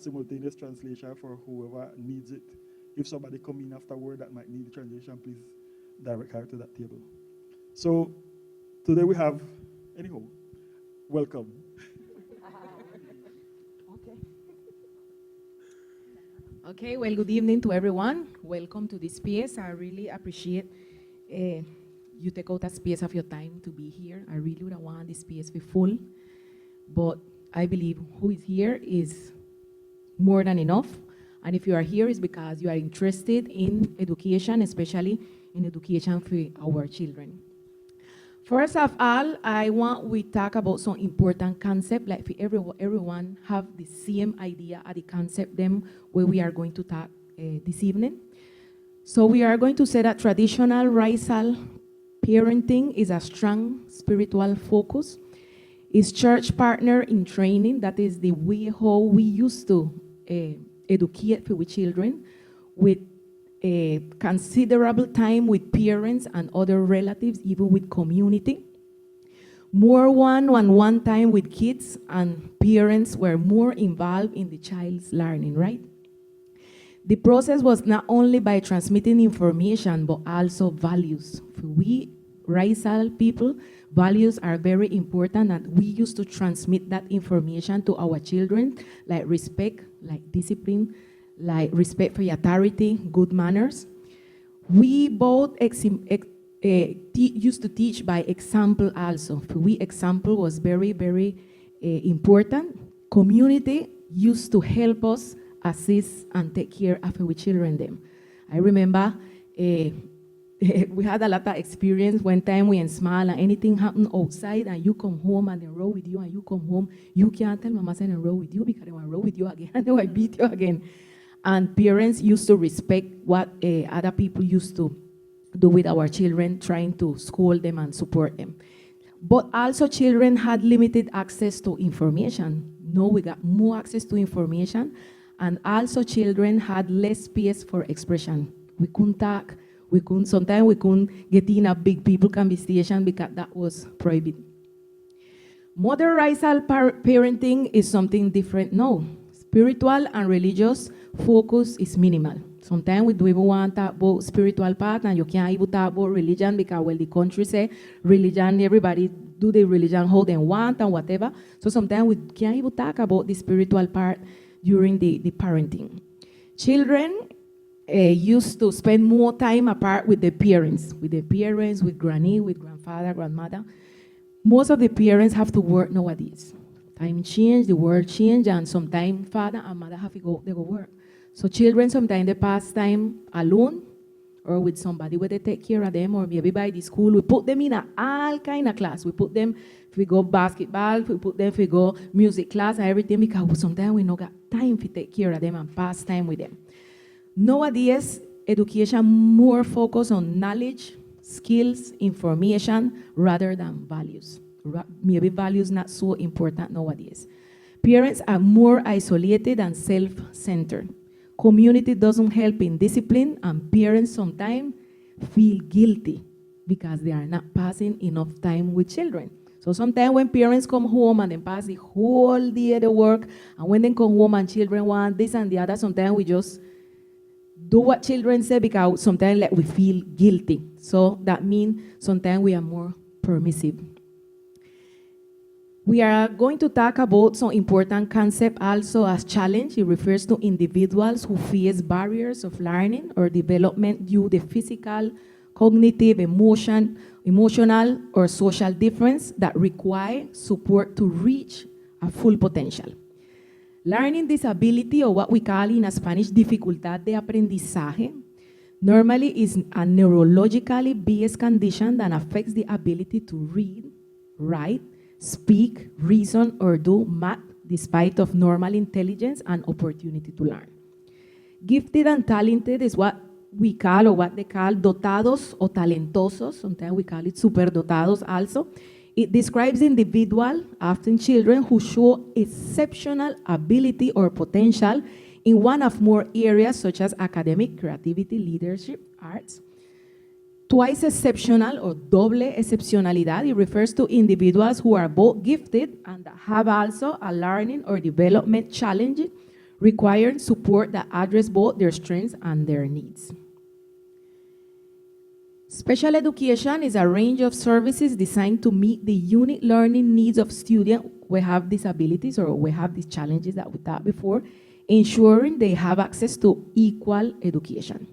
simultaneous translation for whoever needs it. If somebody come in afterward that might need the translation, please direct her to that table. So today we have, anyhow, welcome. Okay, well, good evening to everyone. Welcome to this space. I really appreciate you take out a space of your time to be here. I really would want this space to be full, but I believe who is here is more than enough. And if you are here, it's because you are interested in education, especially in education for our children. First of all, we talk about some important concept, like for everyone have the same idea of the concept them where we are going to talk this evening. So we are going to say that traditional Raizal parenting is a strong spiritual focus. Is church partner in training, that is the way how we used to educate for children, with a considerable time with parents and other relatives, even with community. More one-on-one time with kids, and parents were more involved in the child's learning, right? The process was not only by transmitting information, but also values. For we Raizal people, values are very important, and we used to transmit that information to our children, like respect, like discipline, like respect for authority, good manners. We both used to teach by example also. For we, example was very, very important. Community used to help us assist and take care of our children them. I remember we had a lot of experience. One time we in small and anything happened outside and you come home and they row with you and you come home, you can't tell mama say they row with you because they want to row with you again and they will beat you again. And parents used to respect what other people used to do with our children, trying to scold them and support them. But also children had limited access to information. Now we got more access to information, and also children had less space for expression. We couldn't talk. Sometimes we couldn't get in a big people conversation because that was prohibited. Modern Raizal parenting is something different now. Spiritual and religious focus is minimal. Sometimes we don't even want to talk about spiritual part, and you can't even talk about religion because, well, the country say religion, everybody do the religion how they want and whatever. So sometimes we can't even talk about the spiritual part during the parenting. Children used to spend more time apart with their parents, with granny, with grandfather, grandmother. Most of the parents have to work nowadays. Time change, the world change, and sometimes father and mother have to go work. So children sometimes they pass time alone or with somebody where they take care of them, or maybe by the school. We put them in all kind of class. We put them if we go basketball, we put them if we go music class and everything, because sometimes we don't got time to take care of them and pass time with them. Nowadays, education more focused on knowledge, skills, information, rather than values. Maybe values not so important nowadays. Parents are more isolated and self-centered. Community doesn't help in discipline, and parents sometimes feel guilty because they are not passing enough time with children. So sometimes when parents come home and they pass the whole day at the work, and when they come home and children want this and the other, sometimes we just do what children say because sometimes like we feel guilty. So that means sometimes we are more permissive. We are going to talk about some important concept also as challenge. It refers to individuals who face barriers of learning or development due to physical, cognitive, emotional, or social difference that require support to reach a full potential. Learning disability, or what we call in Spanish dificultad de aprendizaje, normally is a neurologically based condition that affects the ability to read, write, speak, reason, or do math despite of normal intelligence and opportunity to learn. Gifted and talented is what we call, or what they call dotados or talentosos. Sometimes we call it superdotados also. It describes individuals, often children, who show exceptional ability or potential in one of more areas such as academic, creativity, leadership, arts. Twice exceptional, or doble excepcionalidad, it refers to individuals who are both gifted and have also a learning or development challenge requiring support that address both their strengths and their needs. Special education is a range of services designed to meet the unique learning needs of students who have disabilities or who have these challenges that we talked before, ensuring they have access to equal education.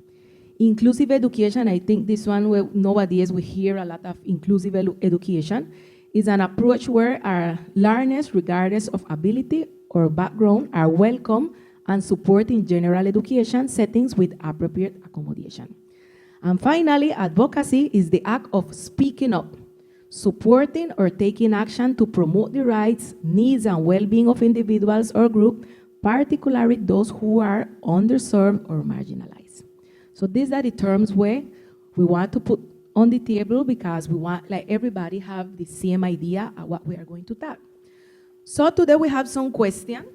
Inclusive education, I think this one where nowadays we hear a lot of inclusive education, is an approach where our learners, regardless of ability or background, are welcome and supported in general education settings with appropriate accommodation. And finally, advocacy is the act of speaking up, supporting or taking action to promote the rights, needs, and well-being of individuals or groups, particularly those who are underserved or marginalized. So these are the terms where we want to put on the table because we want like everybody have the same idea of what we are going to talk. So today we have some questions.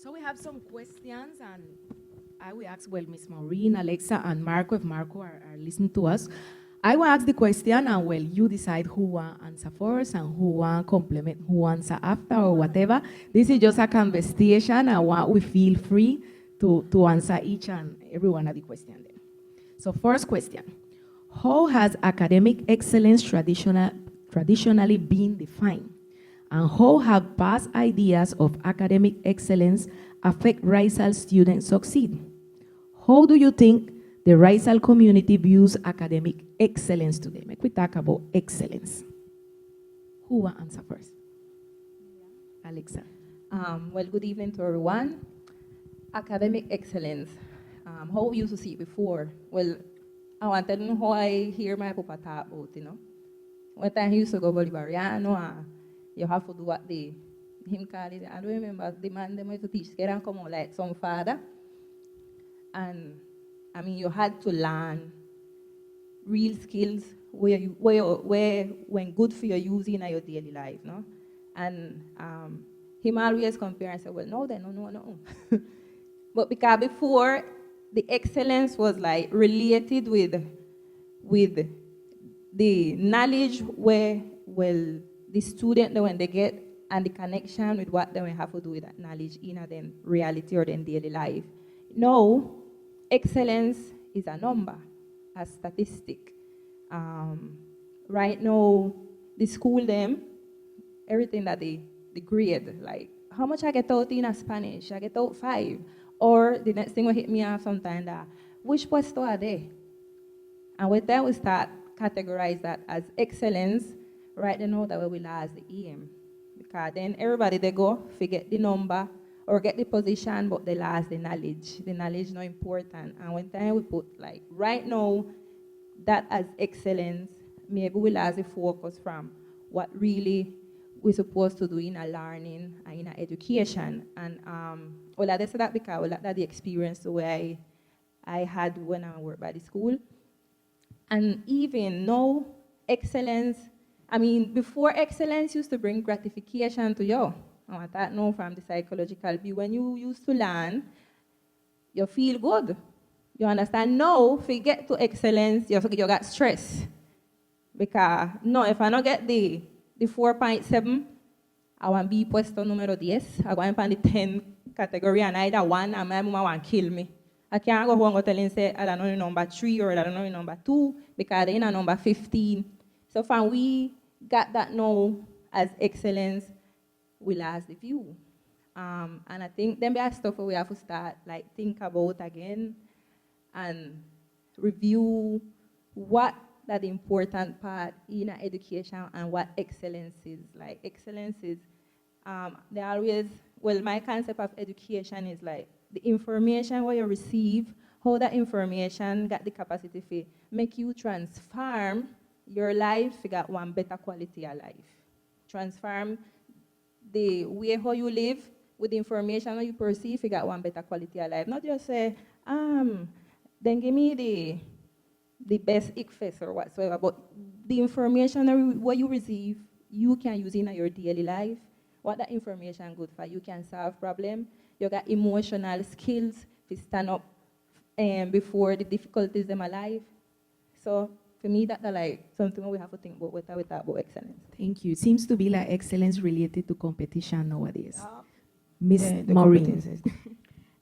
So we have some questions, and I will ask, well, Miss Maureen, Alexa, and Marco, if Marco are listening to us. I will ask the question, and well, you decide who want answer first and who want complement, who answer after, or whatever. This is just a conversation, and what we feel free to answer each and every one of the questions. So first question, how has academic excellence traditionally been defined? And how have past ideas of academic excellence affect Raizal students succeed? How do you think the Raizal community views academic excellence today? Make we talk about excellence. Who will answer first? Yeah. Alexa. Well, good evening to everyone. Academic excellence. How we used to see it before. Well, I wanted to know how I hear my papa talk about, One time he used to go Bolivariano, you have to do what him call it. I don't remember the man them used to teach. Get come out like some father. And I mean, you had to learn real skills where when good for your using in your daily life, no? And him always compare and say, well, no. But because before, the excellence was like related with the knowledge where, well, the student, when they get, and the connection with what they will have to do with that knowledge in their reality or their daily life. No, excellence is a number, a statistic. Right now, the school them, everything that they grade, like how much I get out in a Spanish, I get out 5. Or the next thing will hit me off sometime that, which puesto are they? And with that, we start categorize that as excellence. Right, they know that we will last the aim. Because then everybody, they go, forget the number, or get the position, but they last the knowledge. The knowledge is not important. And when time we put, like, right now, that as excellence, maybe we last the focus from what really we're supposed to do in our learning and in our education. And, well, I say that because well, that's the experience where I had when I worked by the school. And even now, excellence, I mean, before excellence used to bring gratification to you. I that know from the psychological view. When you used to learn, you feel good. You understand? Now, if you get to excellence, you got stress. Because, no, if I don't get the 4.7, I want to be puesto número 10. I want to be in the 10 category, and either one, and my mama want to kill me. I can't go home and tell him, say, I don't know the number 3 or I don't know the number 2, because they're in a number 15. So when we got that now as excellence, we lost the view. And I think then there stuff we have to start, like, think about again and review what that important part in our education and what excellence is. Like, excellence is, they always, well, my concept of education is like the information what you receive, how that information got the capacity to make you transform your life to get one better quality of life. Transform the way how you live with the information that you perceive to get one better quality of life. Not just say, then give me the best ICFES or whatsoever, but the information that what you receive, you can use in your daily life. What that information good for? You can solve problem. You got emotional skills to stand up before the difficulties in my life. So for me, that's like something we have to think about with that about excellence. Thank you. It seems to be like excellence related to competition nowadays. Miss Yeah, the Maureen. competencies.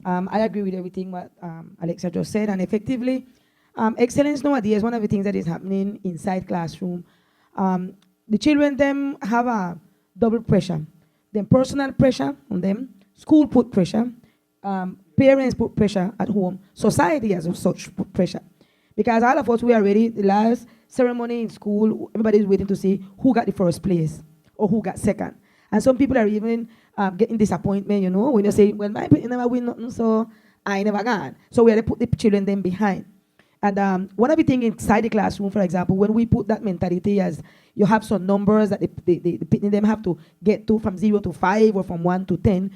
I agree with everything what Alexa just said, and effectively, excellence nowadays is one of the things that is happening inside classroom. The children them have a double pressure. Then personal pressure on them, school put pressure, parents put pressure at home, society as such put pressure. Because all of us, we are ready, the last ceremony in school, everybody is waiting to see who got the first place or who got second. And some people are even getting disappointment, you know, when you say, well, my people never win nothing, so I never got. So we have to put the children then behind. And one of the things inside the classroom, for example, when we put that mentality as you have some numbers that them have to get to from 0 to 5 or from 1 to 10,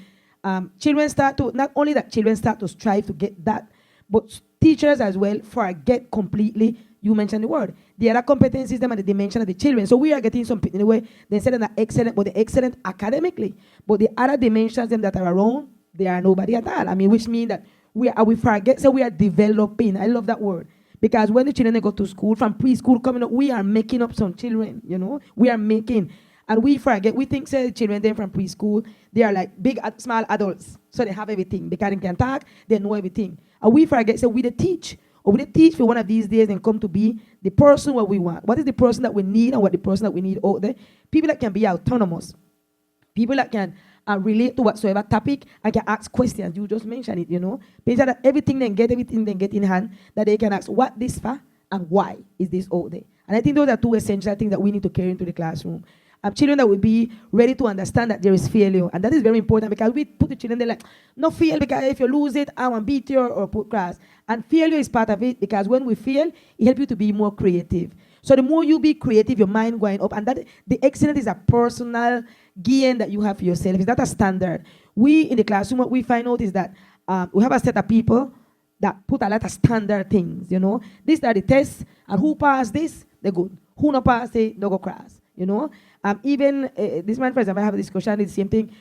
children start to, not only that children start to strive to get that, but teachers as well forget completely, you mentioned the word, the other competencies them and the dimension of the children. So we are getting some, in a way, they said they're excellent, but they're excellent academically. But the other dimensions them that are around, they are nobody at all. I mean, which means that we forget, so we are developing. I love that word. Because when the children go to school, from preschool coming up, we are making up some children, you know. We are making, and we forget, we think, say, the children then from preschool, they are like big, small adults. So they have everything. Because they can talk, they know everything. And we forget, so we teach. Or we teach for one of these days and come to be the person what we want. What is the person that we need and what the person that we need out there? People that can be autonomous. People that can relate to whatsoever topic and can ask questions. You just mentioned it, you know. People that everything they get in hand, that they can ask what this for and why is this out there. And I think those are two essential things that we need to carry into the classroom. Children that will be ready to understand that there is failure. And that is very important because we put the children there like, no fail because if you lose it, I want to beat you or put class. And failure is part of it because when we fail, it helps you to be more creative. So the more you be creative, your mind going up. And that the excellence is a personal gain that you have for yourself. It's not a standard. We in the classroom, what we find out is that we have a set of people that put a lot of standard things, you know. These are the tests, and who pass this, they're good. Who not pass, they no go class, you know. Even this man, for example, I have a discussion, it's the same thing,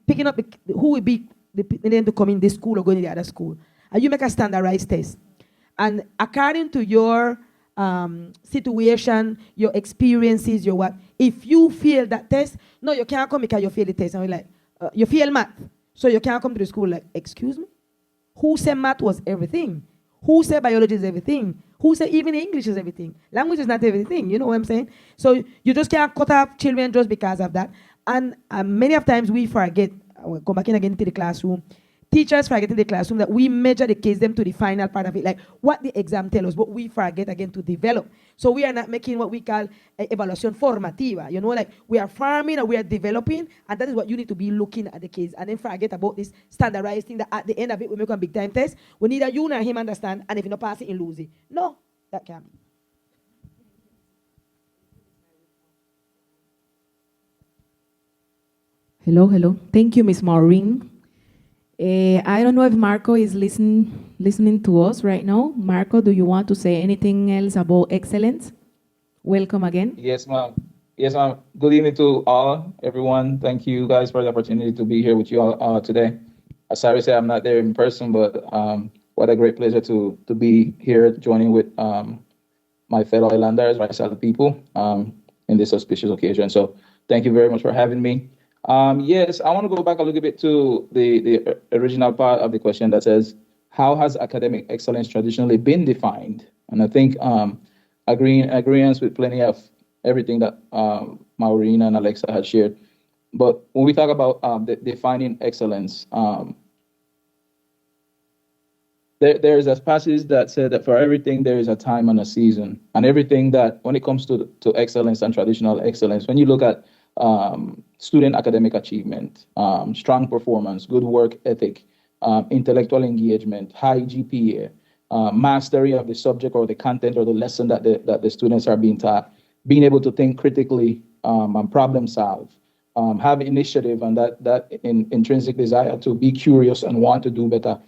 picking up who will be the name to come in this school or go in the other school. And you make a standardized test. And according to your situation, your experiences, your what, if you fail that test, no, you can't come because you fail the test. And we're like, you fail math, so you can't come to the school. Like, excuse me? Who said math was everything? Who said biology is everything? Who said even English is everything? Language is not everything, you know what I'm saying? So you just can't cut off children just because of that. And many of times we forget, we'll come back in again into the classroom, teachers forget in the classroom that we measure the case them to the final part of it, like what the exam tells us, but we forget again to develop. So we are not making what we call evaluation formativa, you know, like we are farming or we are developing, and that is what you need to be looking at the case, and then forget about this standardized thing that at the end of it we make a big time test. We need a you and him understand, and if you don't pass it, you lose it. No, that can't be. Hello. Thank you, Miss Maureen. I don't know if Marco is listening to us right now. Marco, do you want to say anything else about excellence? Welcome again. Yes, ma'am. Yes, ma'am. Good evening to all, everyone. Thank you guys for the opportunity to be here with you all today. Sorry to say I'm not there in person, but what a great pleasure to be here joining with my fellow islanders, Raizal people, in this auspicious occasion. So thank you very much for having me. Yes, I want to go back a little bit to the original part of the question that says, how has academic excellence traditionally been defined? And I think agreeance with plenty of everything that Maureen and Alexa had shared. But when we talk about defining excellence, there is a passage that said that for everything there is a time and a season. And everything that, when it comes to excellence and traditional excellence, when you look at student academic achievement, strong performance, good work ethic, intellectual engagement, high GPA, mastery of the subject or the content or the lesson that the students are being taught, being able to think critically and problem solve, have initiative and that intrinsic desire to be curious and want to do better,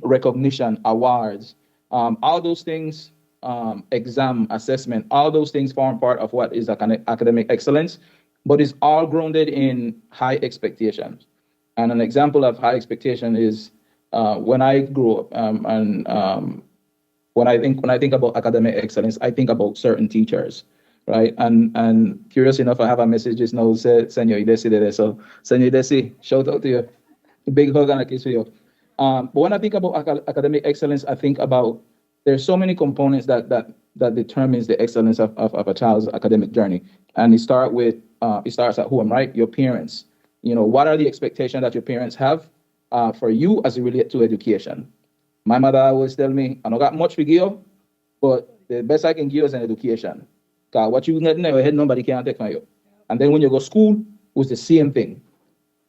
recognition, awards, all those things, exam, assessment, all those things form part of what is academic excellence, but it's all grounded in high expectations. And an example of high expectation is when I grew up and when When I think about academic excellence, I think about certain teachers, right? And curious enough, I have a message just now said Senor Idesi there. So Senor Idesi, shout out to you. A big hug and a kiss for you. But when I think about academic excellence, I think about there's so many components that determines the excellence of a child's academic journey. And it starts at home, right? Your parents. What are the expectations that your parents have for you as it relates to education? My mother always tell me, I don't got much for you, but the best I can give is an education. Because what you get in your head, nobody can take from you. And then when you go to school, it was the same thing.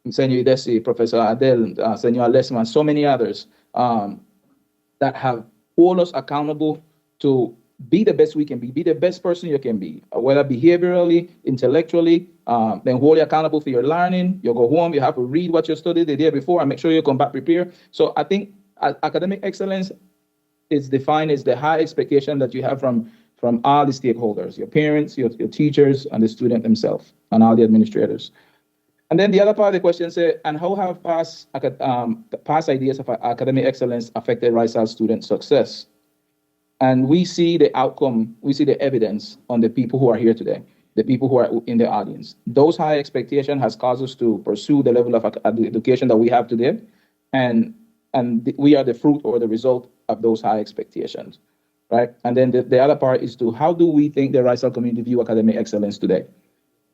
Senor Desi, Professor Adele, Senor Lesman, so many others that have hold us accountable to be the best we can be the best person you can be, whether behaviorally, intellectually, then hold you accountable for your learning. You go home, you have to read what you studied the day before and make sure you come back prepared. So I think academic excellence is defined as the high expectation that you have from all the stakeholders, your parents, your teachers, and the student themselves, and all the administrators. And then the other part of the question said, and how have past ideas of academic excellence affected Raizal student success? And we see the outcome, we see the evidence on the people who are here today, the people who are in the audience. Those high expectations has caused us to pursue the level of education that we have today. And we are the fruit or the result of those high expectations, right? And then the other part is to how do we think the Raizal community view academic excellence today?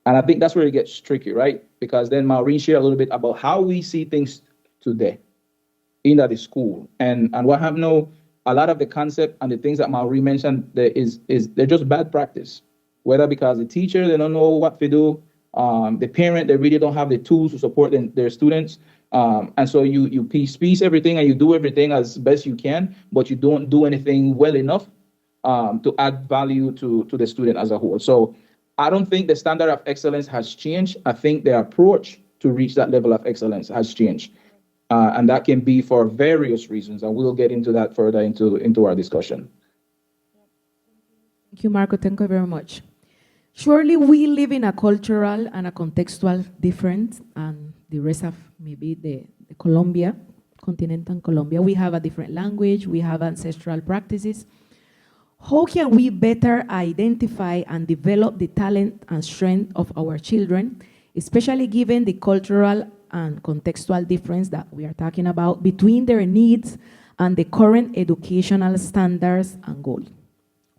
And I think that's where it gets tricky, right? Because then Maureen shared a little bit about how we see things today in the school. And what happened now, a lot of the concept and the things that Maureen mentioned there is they're just bad practice. Whether because the teacher, they don't know what to do, the parent, they really don't have the tools to support their students. And so you piece everything and you do everything as best you can, but you don't do anything well enough to add value to the student as a whole. So I don't think the standard of excellence has changed. I think the approach to reach that level of excellence has changed. And that can be for various reasons, and we'll get into that further into our discussion. Thank you, Marco. Thank you very much. Surely we live in a cultural and a contextual difference, and the rest of maybe the Colombia, continental Colombia. We have a different language, we have ancestral practices. How can we better identify and develop the talent and strength of our children, especially given the cultural and contextual difference that we are talking about between their needs and the current educational standards and goals?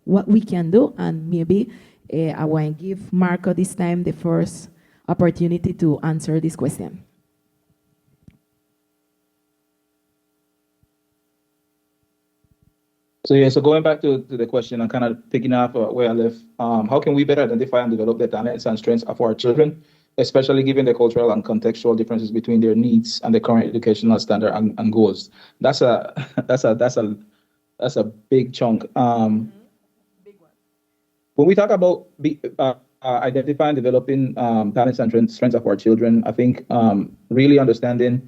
What we can do, and maybe I want to give Marco this time the first opportunity to answer this question. So going back to the question and kind of picking up where I left, how can we better identify and develop the talents and strengths of our children, especially given the cultural and contextual differences between their needs and the current educational standard and goals? That's a big chunk. When we talk about identifying and developing talents and strengths of our children, I think really understanding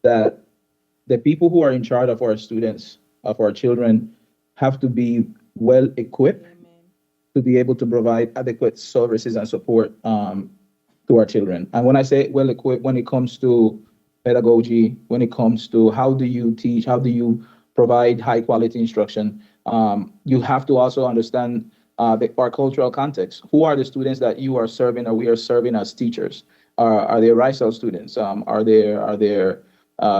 that the people who are in charge of our students, of our children, have to be well equipped to be able to provide adequate services and support to our children. And when I say well equipped, when it comes to pedagogy, when it comes to how do you teach, how do you provide high quality instruction, you have to also understand our cultural context. Who are the students that you are serving or we are serving as teachers? Are they Raizal students? Are there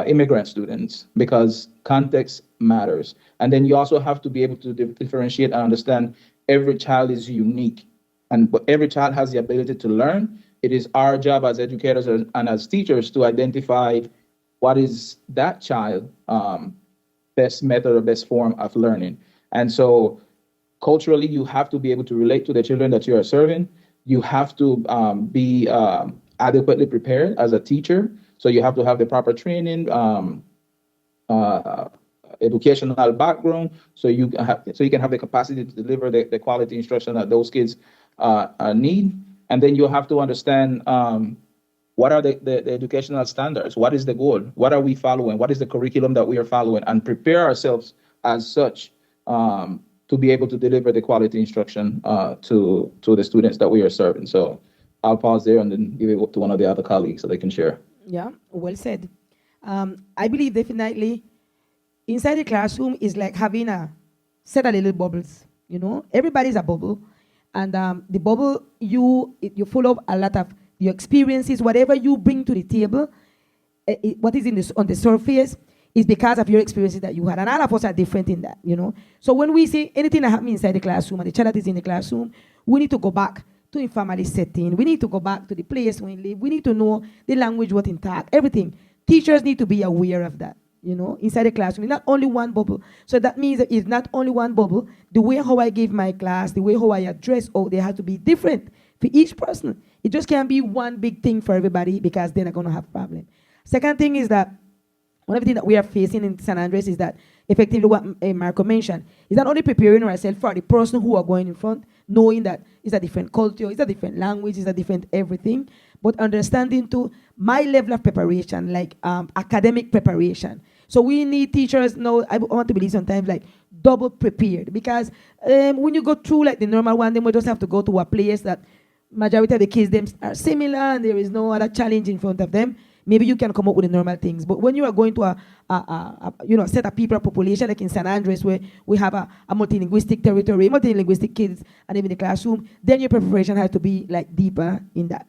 immigrant students? Because context matters. And then you also have to be able to differentiate and understand every child is unique, but every child has the ability to learn. It is our job as educators and as teachers to identify what is that child best method or best form of learning. And so culturally, you have to be able to relate to the children that you are serving. You have to be adequately prepared as a teacher. So you have to have the proper training, educational background, so you can have the capacity to deliver the quality instruction that those kids need. And then you have to understand what are the educational standards? What is the goal? What are we following? What is the curriculum that we are following? And prepare ourselves as such to be able to deliver the quality instruction to the students that we are serving. So I'll pause there and then give it to one of the other colleagues so they can share. Yeah, well said. I believe definitely inside the classroom is like having a set a little bubbles, Everybody's a bubble. And the bubble, you're full of a lot of your experiences, whatever you bring to the table, what is on the surface is because of your experiences that you had. And all of us are different in that, So when we see anything that happens inside the classroom and the child that is in the classroom, we need to go back to the family setting. We need to go back to the place we live. We need to know the language was intact, everything. Teachers need to be aware of that, inside the classroom. It's not only one bubble. So that means that it's not only one bubble. The way how I give my class, the way how I address, they have to be different for each person. It just can't be one big thing for everybody because then they're going to have a problem. Second thing is that one of the things that we are facing in San Andres is that effectively what Marco mentioned is not only preparing ourselves for the person who are going in front, knowing that it's a different culture, it's a different language, it's a different everything, but understanding to my level of preparation, like academic preparation. So we need teachers now, I want to believe sometimes like double prepared, because when you go through like the normal one, then we just have to go to a place that majority of the kids them are similar and there is no other challenge in front of them. Maybe you can come up with the normal things. But when you are going to a set of people, population, like in San Andres, where we have a multilinguistic territory, multilinguistic kids, and even the classroom, then your preparation has to be like deeper in that.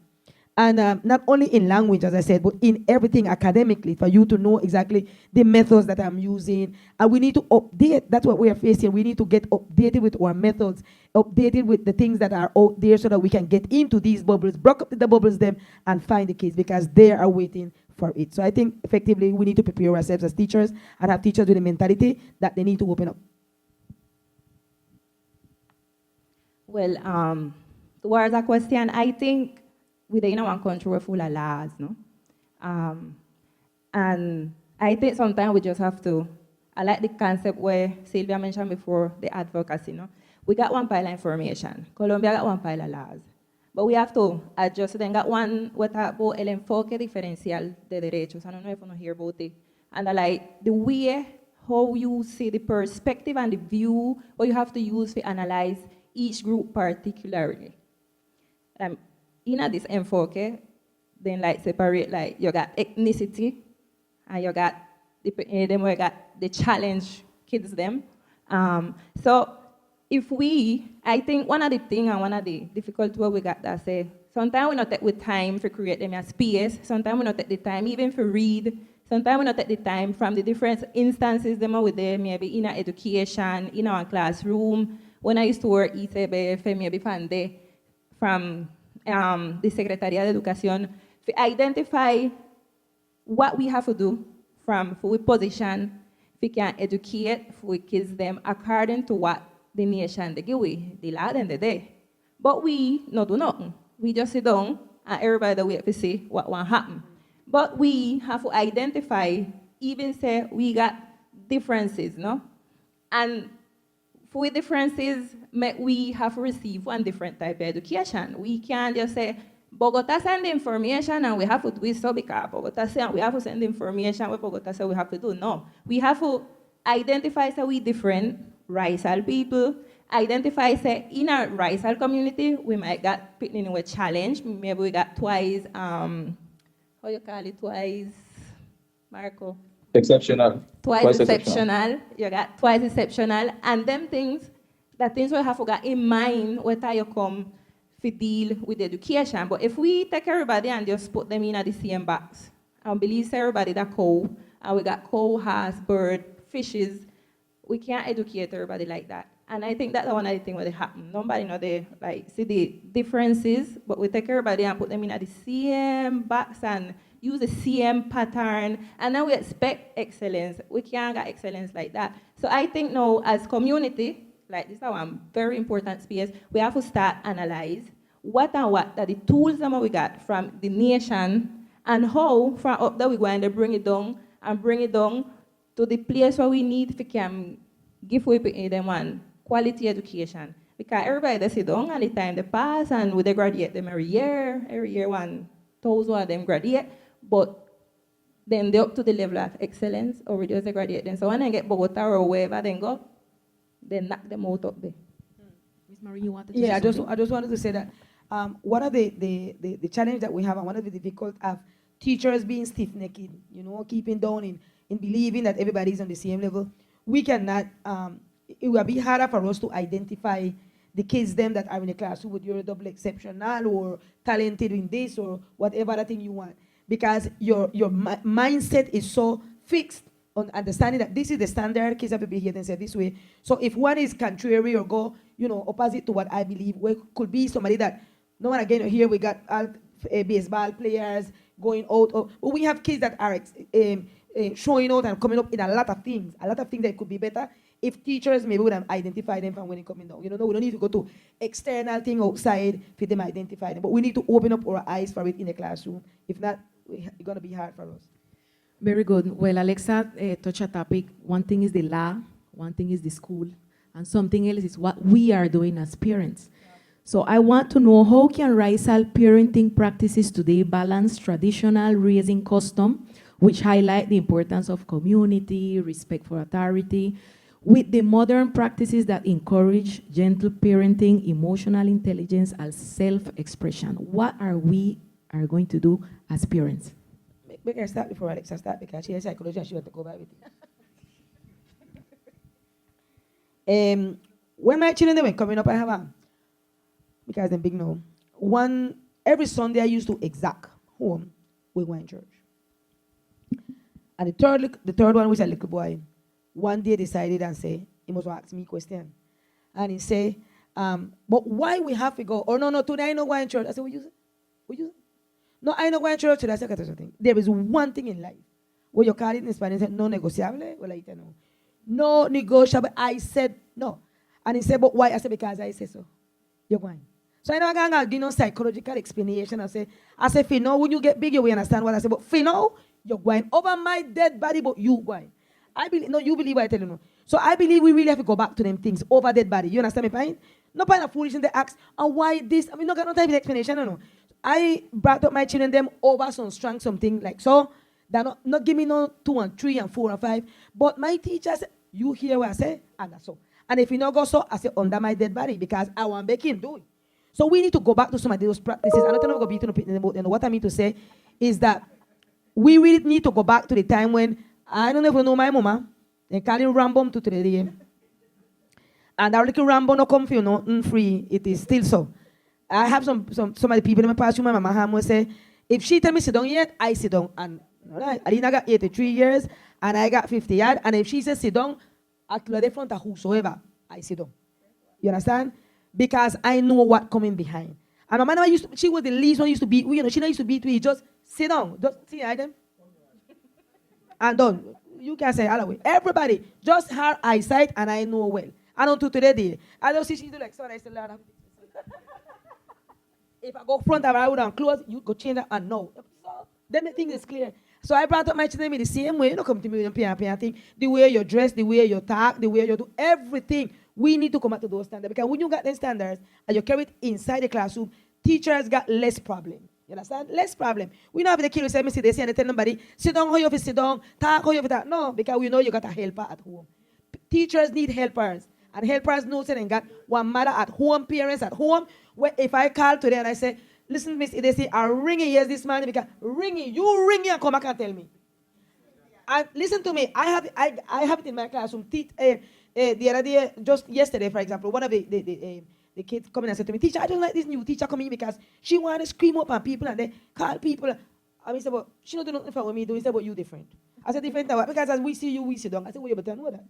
And not only in language, as I said, but in everything academically, for you to know exactly the methods that I'm using. And we need to update. That's what we are facing. We need to get updated with our methods, updated with the things that are out there so that we can get into these bubbles, break up the bubbles them, and find the kids because they are waiting for it. So I think effectively we need to prepare ourselves as teachers and have teachers with a mentality that they need to open up. Well, towards that question, I think within one country we're full of laws, no? And I think sometimes we just have to, I like the concept where Silvia mentioned before, the advocacy, no? We got one pile of information. Colombia got one pile of laws. But we have to adjust. Then got one, what about el enfoque diferencial de derechos. I don't know if you know hear about it. And like the way how you see the perspective and the view, what you have to use to analyze each group particularly. In this enfoque, then like separate, like you got ethnicity, and you got the challenge kids them. So if I think one of the things and one of the difficulties we got that say, sometimes we not take with time to create them as space, sometimes we not take the time even for read, sometimes we not take the time from the different instances them are with them, maybe in our education, in our classroom. When I used to work ECB, maybe from the Secretaría de Educación, to identify what we have to do from for we position, we can educate for kids them according to what the nation they give we, the lad and the day. But we not do nothing. We just sit down and everybody wait to see what will happen. But we have to identify, even say we got differences, no? And for differences, we have received one different type of education. We can't just say, Bogota send information and we have to do it so because Bogota say we have to send information what Bogota say we have to do. No, we have to identify so we different Raizal people, identify say in our Raizal community, we might got picking with challenge. Maybe we got twice, how you call it, twice, Marco? Exceptional. Twice exceptional. You got twice exceptional. And them things, the things we have to get in mind when you come to deal with education. But if we take everybody and just put them in the same box, and believe everybody that cow, and we got cow, horse, bird, fishes, we can't educate everybody like that. And I think that's one of the things that happen. Nobody know they like see the differences, but we take everybody and put them in the same box and use the same pattern, and then we expect excellence. We can't get excellence like that. So I think now, as community, like this is one very important space, we have to start analyze what are the tools that we got from the nation, and how from up there we going to bring it down to the place where we need to can give them one quality education. Because everybody they sit down and the time they pass and we they graduate them every year 1,000 of them graduate. But then they're up to the level of excellence or reduce the graduate. Then so when they get Bogota or wherever they go, they knock them out up there. Ms. Maureen, you wanted to Yeah, say I just wanted to say that one of the challenge that we have and one of the difficult of teachers being stiff-necked, keeping down in believing that everybody's on the same level. We cannot it will be harder for us to identify the kids them that are in the class who would you're double exceptional or talented in this or whatever other thing you want. Because your mindset is so fixed on understanding that this is the standard, kids have to behave themselves this way. So if one is contrary or go, opposite to what I believe, we could be somebody that, no one again here we got baseball players going out, but we have kids that are showing out and coming up in a lot of things that could be better if teachers maybe would have identified them from when they coming down. We don't need to go to external thing outside for them identify them, but we need to open up our eyes for it in the classroom. If not, it's going to be hard for us. Very good. Well, Alexa touched a topic. One thing is the law, one thing is the school, and something else is what we are doing as parents. So I want to know, how can Raizal parenting practices today balance traditional raising custom, which highlight the importance of community, respect for authority, with the modern practices that encourage gentle parenting, emotional intelligence, and self-expression? What are we going to do as parents? We can start before Alexa start because she has psychology and she want to go back with it. When my children they were coming up, I have because they're big now. Every Sunday I used to exact home we went to church. And the third one was a little boy. One day decided and say, he must ask me a question. And he say, but why we have to go? Oh no, today I know going to church. I said, what you say? What you say? No, I know going to church today. I said, something. There is one thing in life. What you call it in Spanish, no negociable. Well, I know. No negotiable. I said no. And he said, but why? I said, because I said so. You're going. So I know I'm going to give no psychological explanation. I say, Fino, when you get big, you will understand what I say. But Fino, you're going over my dead body, but you going. I believe, no, you believe what I tell you. No. So I believe we really have to go back to them things over dead body. You understand my point? No point of foolishness. They ask, and why this? I mean, no got no type of explanation. No. I brought up my children them over some strong something like so. They're not give me no 2 and 3 and 4 and 5. But my teacher said, you hear what I say, and that's so. And if you not go so, I say under my dead body because I want to make him do it. So we need to go back to some of those practices. I'm not going to be to the boat. And what I mean to say is that we really need to go back to the time when I don't even know my mama. They call him Rambom to today. And that little Rambo no come for you, no free. It is still so. I have some of the people in my past, my mama will say, if she tell me sit down yet, I sit down. And Alina got 83 years and I got 50 years. And if she says sit down, I clear the front of whosoever, I sit down. You understand? Because I know what coming behind. And my mama she was the least one used to beat. She not used to beat me. Just sit down. Just see item. And done. You can say all the way. Everybody, just her eyesight, and I know well. I don't do today. I don't see she do like so. I say, Lord, if I go front of her, I would and close. You go change that and no. So then the thing is clear. So I brought up my children the same way. You don't come to me and thing. The way you dress, the way you talk, the way you do everything. We need to come back to those standards because when you got them standards and you carry it inside the classroom, teachers got less problem. You understand? Less problem. We don't have the kid who say, me sit there and tell nobody, sit down, how you have to sit down, talk, how you have to talk. No, because we know you got a helper at home. Teachers need helpers. And helpers know that they got one mother at home, parents at home. Where if I call today and I say, listen, Miss Idesi, I'm ringing yes this morning because ringing, you ring and come back and tell me. And listen to me, I have it in my classroom. The other day, just yesterday, for example, one of the kids coming and said to me, teacher, I don't like this new teacher coming because she want to scream up at people and they call people. I mean, said, well, she don't do nothing for me. He said, but you different. I said, different now. Because as we see you, we sit down. I said, well, you better know that.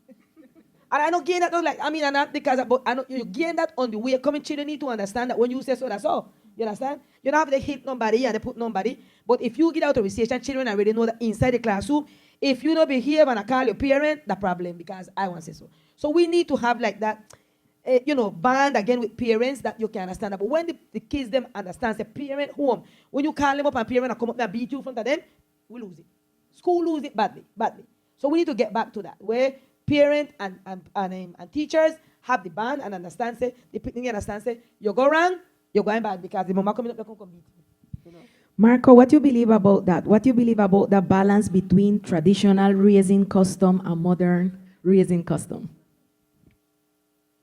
And I don't gain that, and not because, but I know you gain that on the way. Coming children need to understand that when you say so, that's all. You understand? You don't have to hit nobody and they put nobody. But if you get out of conversation, children already know that inside the classroom, if you don't behave and I call your parent, the problem because I want to say so. So we need to have like that, band again with parents that you can understand. But when the kids them understand the parent home, when you call them up and parent come up and beat you in front of them, we lose it. School lose it badly. So we need to get back to that where parent and teachers have the band and understand say the picnic understand say you go wrong, you're going bad because the mama coming up they come beat you. Marco, what do you believe about that? What do you believe about the balance between traditional raising custom and modern raising custom?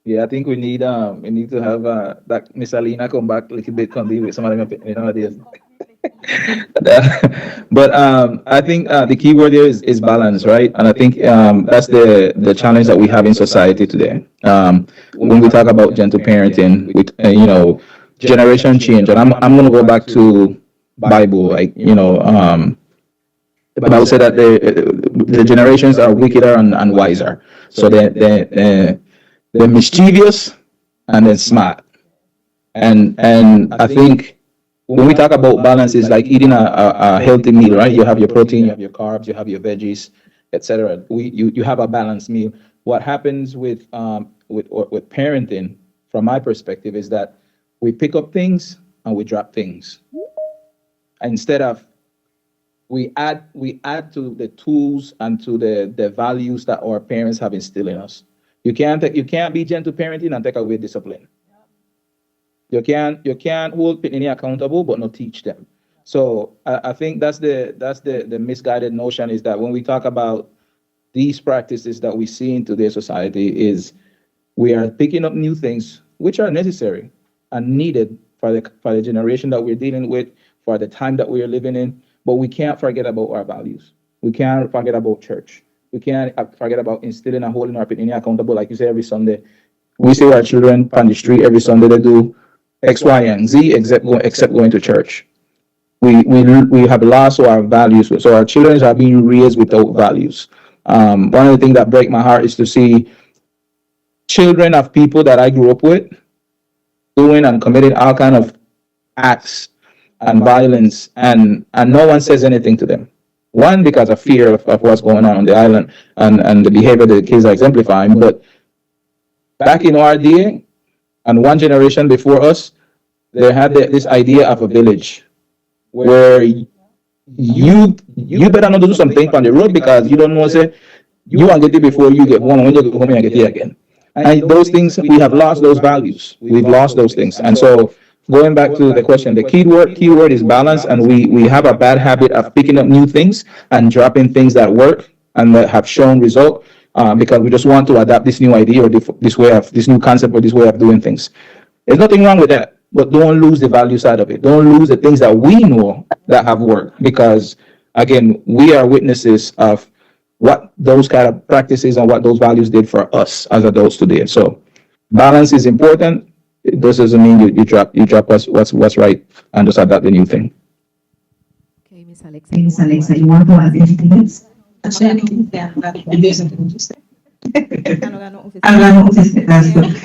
Yeah, I think we need to have that Miss Alina come back a little bit, can deal with some of them nowadays. But I think the key word there is balance, right? And I think that's the challenge that we have in society today. When we talk about gentle parenting, with generation change, and I'm going to go back to Bible, like the Bible said that the generations are wickeder and wiser. So they're mischievous and then smart. And I think when we talk about balance, it's like eating a healthy meal, right? You have your protein, you have your carbs, you have your veggies, etc. You have a balanced meal. What happens with parenting, from my perspective, is that we pick up things and we drop things. Instead of we add to the tools and to the values that our parents have instilled in us. You can't be gentle parenting and take away discipline. You can't hold any accountable but not teach them. So I think that's the misguided notion, is that when we talk about these practices that we see in today's society, is we are picking up new things which are necessary and needed for the generation that we're dealing with, for the time that we are living in. But we can't forget about our values. We can't forget about church. We can't forget about instilling and holding our opinion accountable. Like you say, every Sunday, we see our children on the street every Sunday. They do X, Y, and Z, except going to church. We have lost our values, so our children are being raised without values. One of the things that break my heart is to see children of people that I grew up with doing and committing all kind of acts and violence, and no one says anything to them. One, because of fear of what's going on the island, and the behavior the kids are exemplifying. But back in our day, and one generation before us, they had this idea of a village where you better not do something on the road, because you don't know, say, you won't get it before you get home, and when you get home you get it again. And those things, we have lost those values. We've lost those things. And so, going back to the question, the keyword is balance, and we have a bad habit of picking up new things and dropping things that work and that have shown result, because we just want to adapt this new idea, or this new concept, or this way of doing things. There's nothing wrong with that, but don't lose the value side of it. Don't lose the things that we know that have worked, because again, we are witnesses of what those kind of practices and what those values did for us as adults today. So balance is important. This doesn't mean you drop what's right and just adapt the new thing. Okay, Miss Okay, Miss Alexa. Alexa, you want to add anything else? Actually, It isn't interesting. I'm I'm that's good.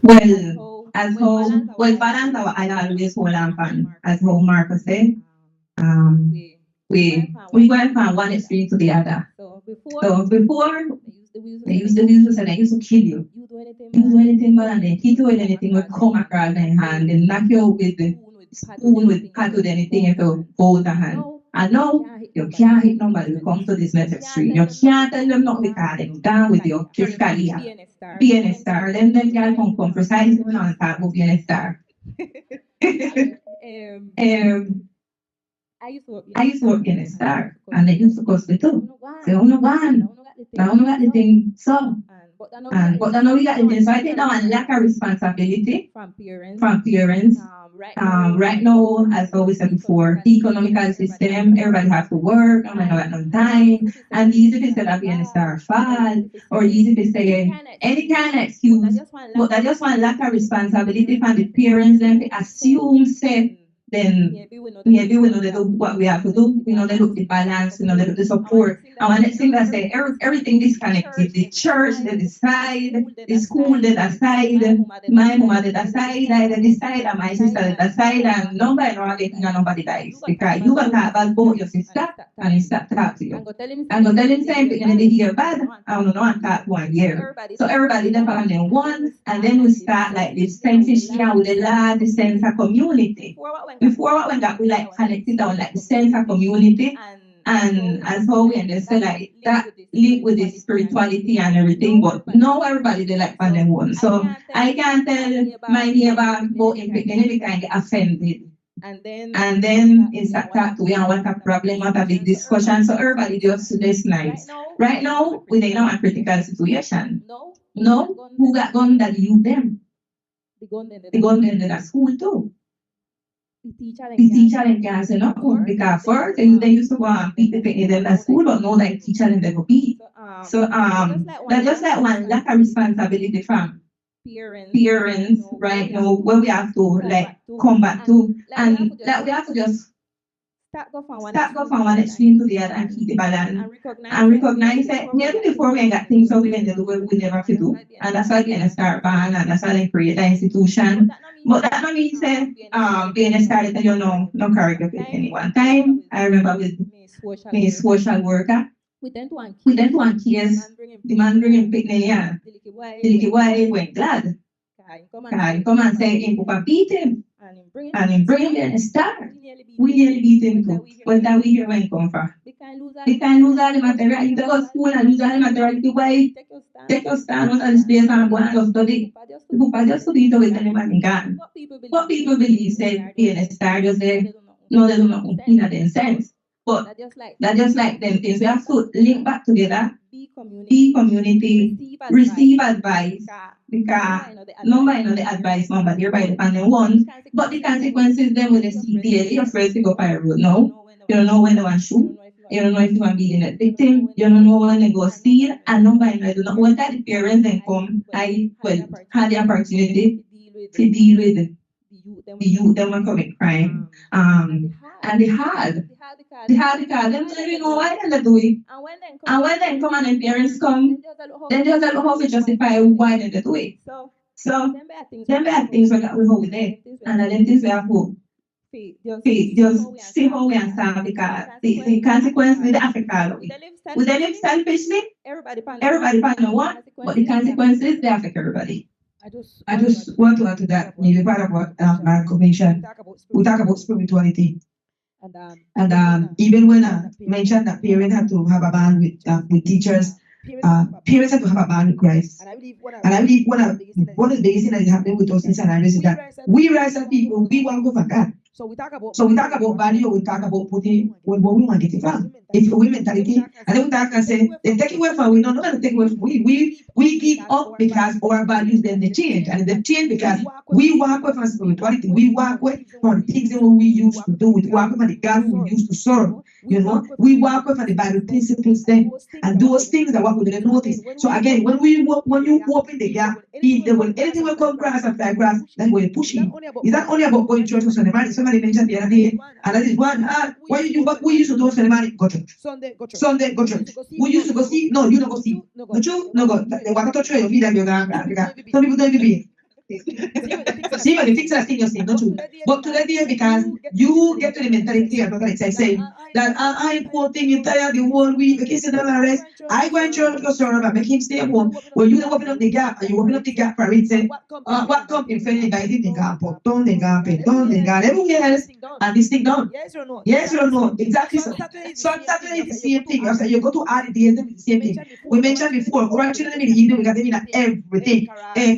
well, As how, balance I always hold on fun. As how Marcus said, um, we went from one extreme to the other. So before, they used to say they used to kill you. You do anything more than they keep doing anything with come across their hand, they knock you out with the spoon, with cut with anything if you hold the hand. And now you can't hit nobody who comes to this next street. You can't tell them not because them down with your fiscalia. Being a star. Then girl come precisely when on top of being a star. um, I used to work in a star, and they used to cost me too. So no one, now no got the thing so. And but I know we got the thing, so I think now and lack of responsibility from parents. Right now, as always said before, economical system, everybody have to work, and I got no time. And easy to say that being a star fall, or easy to say any kind of excuse. But I just want lack of responsibility from the parents, them to assume say then maybe we know they do what we have to do. We know they look the balance, we know they look the support. And when next thing I say everything disconnected. The church they decide, the school they decide, my mama they decide, I they decide, and my sister they decide, and nobody know anything and nobody dies. Because you gonna talk about both your sister and he stop talk to you. And go tell him same thing and they hear bad, I don't know and talk 1 year. So everybody them on them one, and then we start like this selfish here with the lad, the sense of community. Before when that we like connected down like the sense of community, and as how we understand like that link with the spirituality and everything, but now everybody they like on them one. So I can't tell my neighbor about in picnic because I get offended. And then it's that talk to we and what a problem, what a big discussion. So everybody just this nice. Right now we they know a critical situation. No, who got gun that you them? The gun in the school too. the teacher them can't say no, because first they used to go and beat the picnic them at school, but no like teacher them they go beat. So that's just like one lack of responsibility from parents, right? Now when we have to like come back to, and like we have to just start go from one extreme to the other and keep the balance and recognize that maybe before we got things so we can do what we never could do. And that's why being a start ban and that's why they create an institution. But that don't mean say being a start you know no character at any one time. I remember with my social worker. We then want kids, the man bringing picnic here. The why went glad. Come and say in Pupa beat him. And in bring him a start. We nearly beat him too. But that we hear when he come from. We can lose all the material. You go to school and lose all the material. Why take your stand on the space and go and just study. The Pupa just to beat away anyone can. What people believe say being a star just there. No, they do not in a sense. But that's just like them things. We have to link back together, be community, receive advice, because nobody know the advice, nobody everybody depend on one. But the consequences then with the CPA, you're afraid to go by a road. No, you don't know when they want to shoot. You don't know if you want to be the victim. You don't know when they go steal. And nobody know. You don't know when that the parents then come. Had the opportunity to deal with the youth that were commit crime. And they had the card. Them don't even know why they do it. And when they come and the parents come, then they just how to justify why they do it. So them bad things we got we hold there. And then things we have hope. Just see how we understand because the consequences with the Africa. We then live selfishly, everybody find no one, but the consequences they affect everybody. I just want to add to that. Maybe part of what Mark mentioned. We talk about spirituality. And even when I mentioned that parents have to have a bond with teachers, parents have to have a bond with Christ. And I believe one of the biggest things that is happening with us in San Andreas is that we rise as people, we want to go for God. So we talk about value, we talk about putting what we want to get it from. If we mentality, and then we talk and say, they take away from we, no, not to take away from we give up because our values then they change. And they change because we walk away from spirituality, we walk away from things that we used to do, we walk away from the God we used to serve. You know, we walk away from the Bible principles then, and those things that what we didn't notice. So again, when you open the gap, when anything will come grass and fly grass, then we're pushing. It's not only about going to church on Sunday morning. Somebody mentioned the other day, and that is one. What we used to do on Sunday morning, go church. Sunday, go church. We used to go see. No, you don't go see. No true. No go. They want to touch your feet and you're going. Some people don't believe. See, when you fix that thing, you see, not true. But today, because you get to the mentality of what I say, that I poor thing, you tired the whole week, okay, sit down and rest. I go in church, go serve, and make him stay at home. Well, you open up the gap, and you open up the gap for it, say, what come in front of the gap, don't the gap, everywhere else, and this thing done. Yes or no? Exactly so. So Saturday is the same thing. You go to all the days, it's the same thing. We mentioned before, our children in the evening, we got them in everything.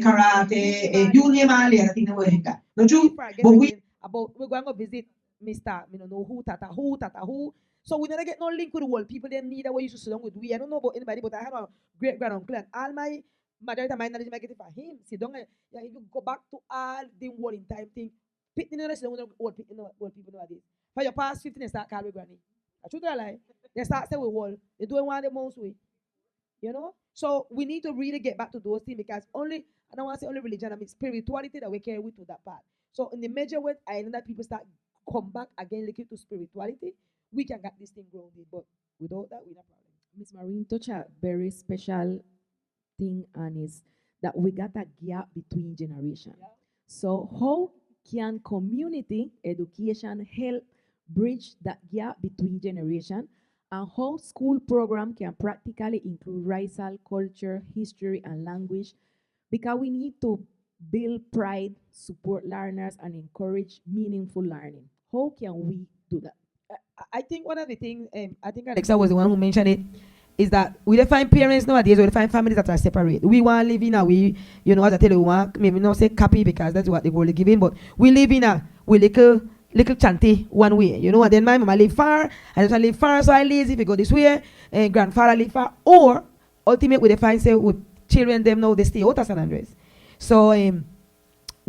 Karate, you name all the other thing we got. No true? But we're going to visit Mr. We don't know who, tata who. So we never get no link with the world. People they need that we used to sit down with. I don't know about anybody, but I have a great grand uncle and all my majority of my knowledge I get it for him. Sit down, yeah, if you go back to all the world in time thing, people old people nowadays. For your past 15 they start calling granny. I should lie. They start saying we world. They don't want the most way. You know? So we need to really get back to those things because only, I don't want to say only religion, I mean spirituality that we carry with to that part. So in the major way, I know that people start come back again looking to spirituality, we can get this thing grounded. But without that, we're not problem. Miss Maureen touched a very special thing and is that we got a gap between generations. Yeah. So how can community education help bridge that gap between generations? And how school program can practically include Raizal culture, history, and language, because we need to build pride, support learners, and encourage meaningful learning. How can we do that? I think one of the things, I think Alexa was the one who mentioned it, is that we find parents nowadays, we find families that are separate. We want to live in a way, you know, as I tell you, maybe not say copy because that's what the world is giving, but we live in a little chanty one way, you know, and then my mama live far, and if I live far, so I lazy if you go this way, and grandfather live far, or ultimately they find say with children them now they stay out of San Andreas. So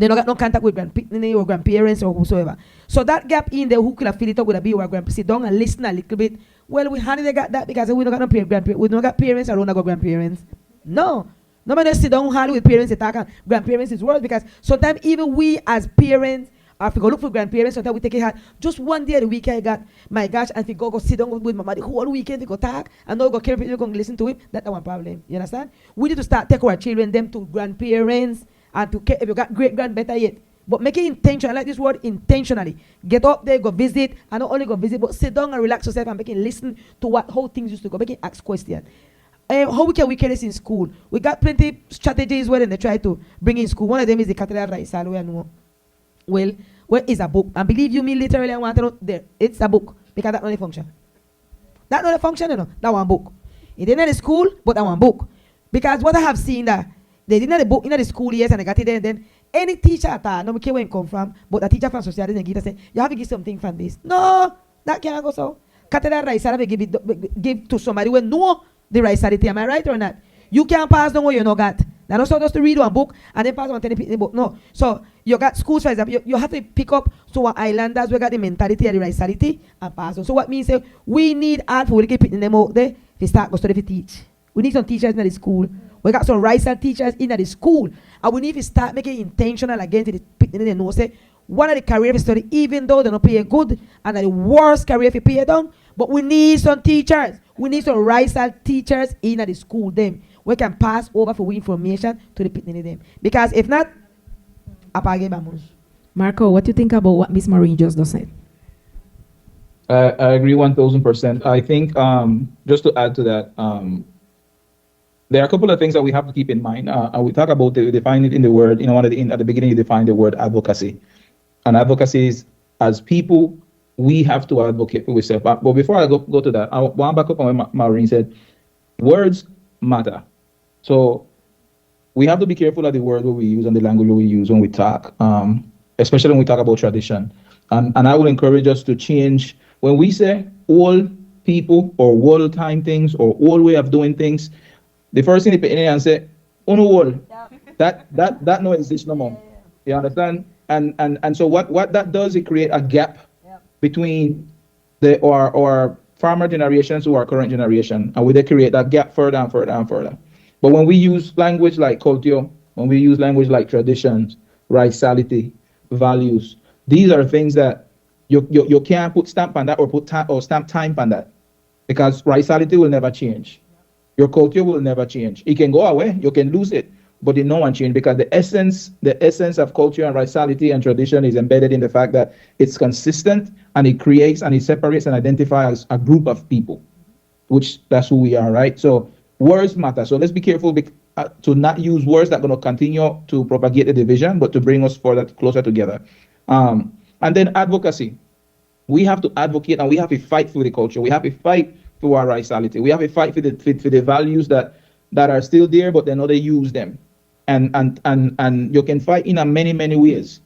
They don't got no contact with or grandparents or whosoever. So that gap in there, who could have filled it up with a be our grandparents, sit down and listen a little bit. Well, we hardly they got that because we don't got no grandparents. We don't got parents or don't got grandparents. No. Nobody sit down hardly with parents and talk, and grandparents is worse because sometimes even we as parents, if we go look for grandparents, sometimes we take it hard. Just one day of the week I got, my gosh, and if we go sit down with my mother the whole weekend, we go talk, and now go care if you go listen to him, that's one problem. You understand? We need to start take our children, them to grandparents, and to care, if you got great-grand, better yet. But make it intentional, I like this word, intentionally. Get up there, go visit, and not only go visit, but sit down and relax yourself and make it listen to how things used to go, make it ask questions. How we can this in school? We got plenty strategies where they try to bring in school. One of them is the Doctoral Raizal, where I know. Well, where is a book? And believe you me, literally, I want to know there. It's a book because that's not a function. That's not a function, you know. That one book. It didn't the school, but that one book. Because what I have seen that they didn't the book in the school years and I got it there. And then any teacher at all, no care where it come from, but a teacher from society and give say, you have to give something from this. No, that can't go so. Doctoral Raizal have to give to somebody when no. The Raizality, am I right or not? You can't pass down what you know got. That's not supposed to read one book and then pass on 10 book. No. So you got schools, for example, you have to pick up so what islanders we got the mentality of the Raizality and pass on. So what means we need art for we keep putting them out there to start go study to teach. We need some teachers in the school. We got some Raizal teachers in the school. And we need to start making it intentional again to the people they know say one of the career study, even though they don't pay good and the worst career if you pay down, but we need some teachers. We need some Raizal teachers in the school them. We can pass over for information to the people them. Because if not, apage vamos. Marco, what do you think about what Miss Maureen just said? I agree 1000%. I think just to add to that, there are a couple of things that we have to keep in mind. And we talk about define it in the word. At the beginning, you define the word advocacy. And advocacy is as people. We have to advocate for ourselves. But before I go to that, I want to back up on what Maureen said. Words matter. So we have to be careful of the word we use and the language we use when we talk, especially when we talk about tradition. And I would encourage us to change. When we say all people or old time things or old way of doing things, the first thing they put in and say, oh no, old. That no exists no more. You understand? And so what that does, it create a gap between our farmer generations to our current generation, and we they create that gap further and further and further. But when we use language like culture, when we use language like traditions, Raizality, values, these are things that you can't put stamp on that or stamp time on that, because Raizality will never change. Your culture will never change. It can go away, you can lose it, but it no one change, because the essence of culture and Raizality and tradition is embedded in the fact that it's consistent and it creates and it separates and identifies a group of people, which that's who we are, right? So words matter. So let's be careful to not use words that are going to continue to propagate the division, but to bring us closer together. And then advocacy. We have to advocate and we have to fight for the culture. We have to fight for our Raizality. We have to fight for the values that are still there, but they know they use them. And you can fight in many ways,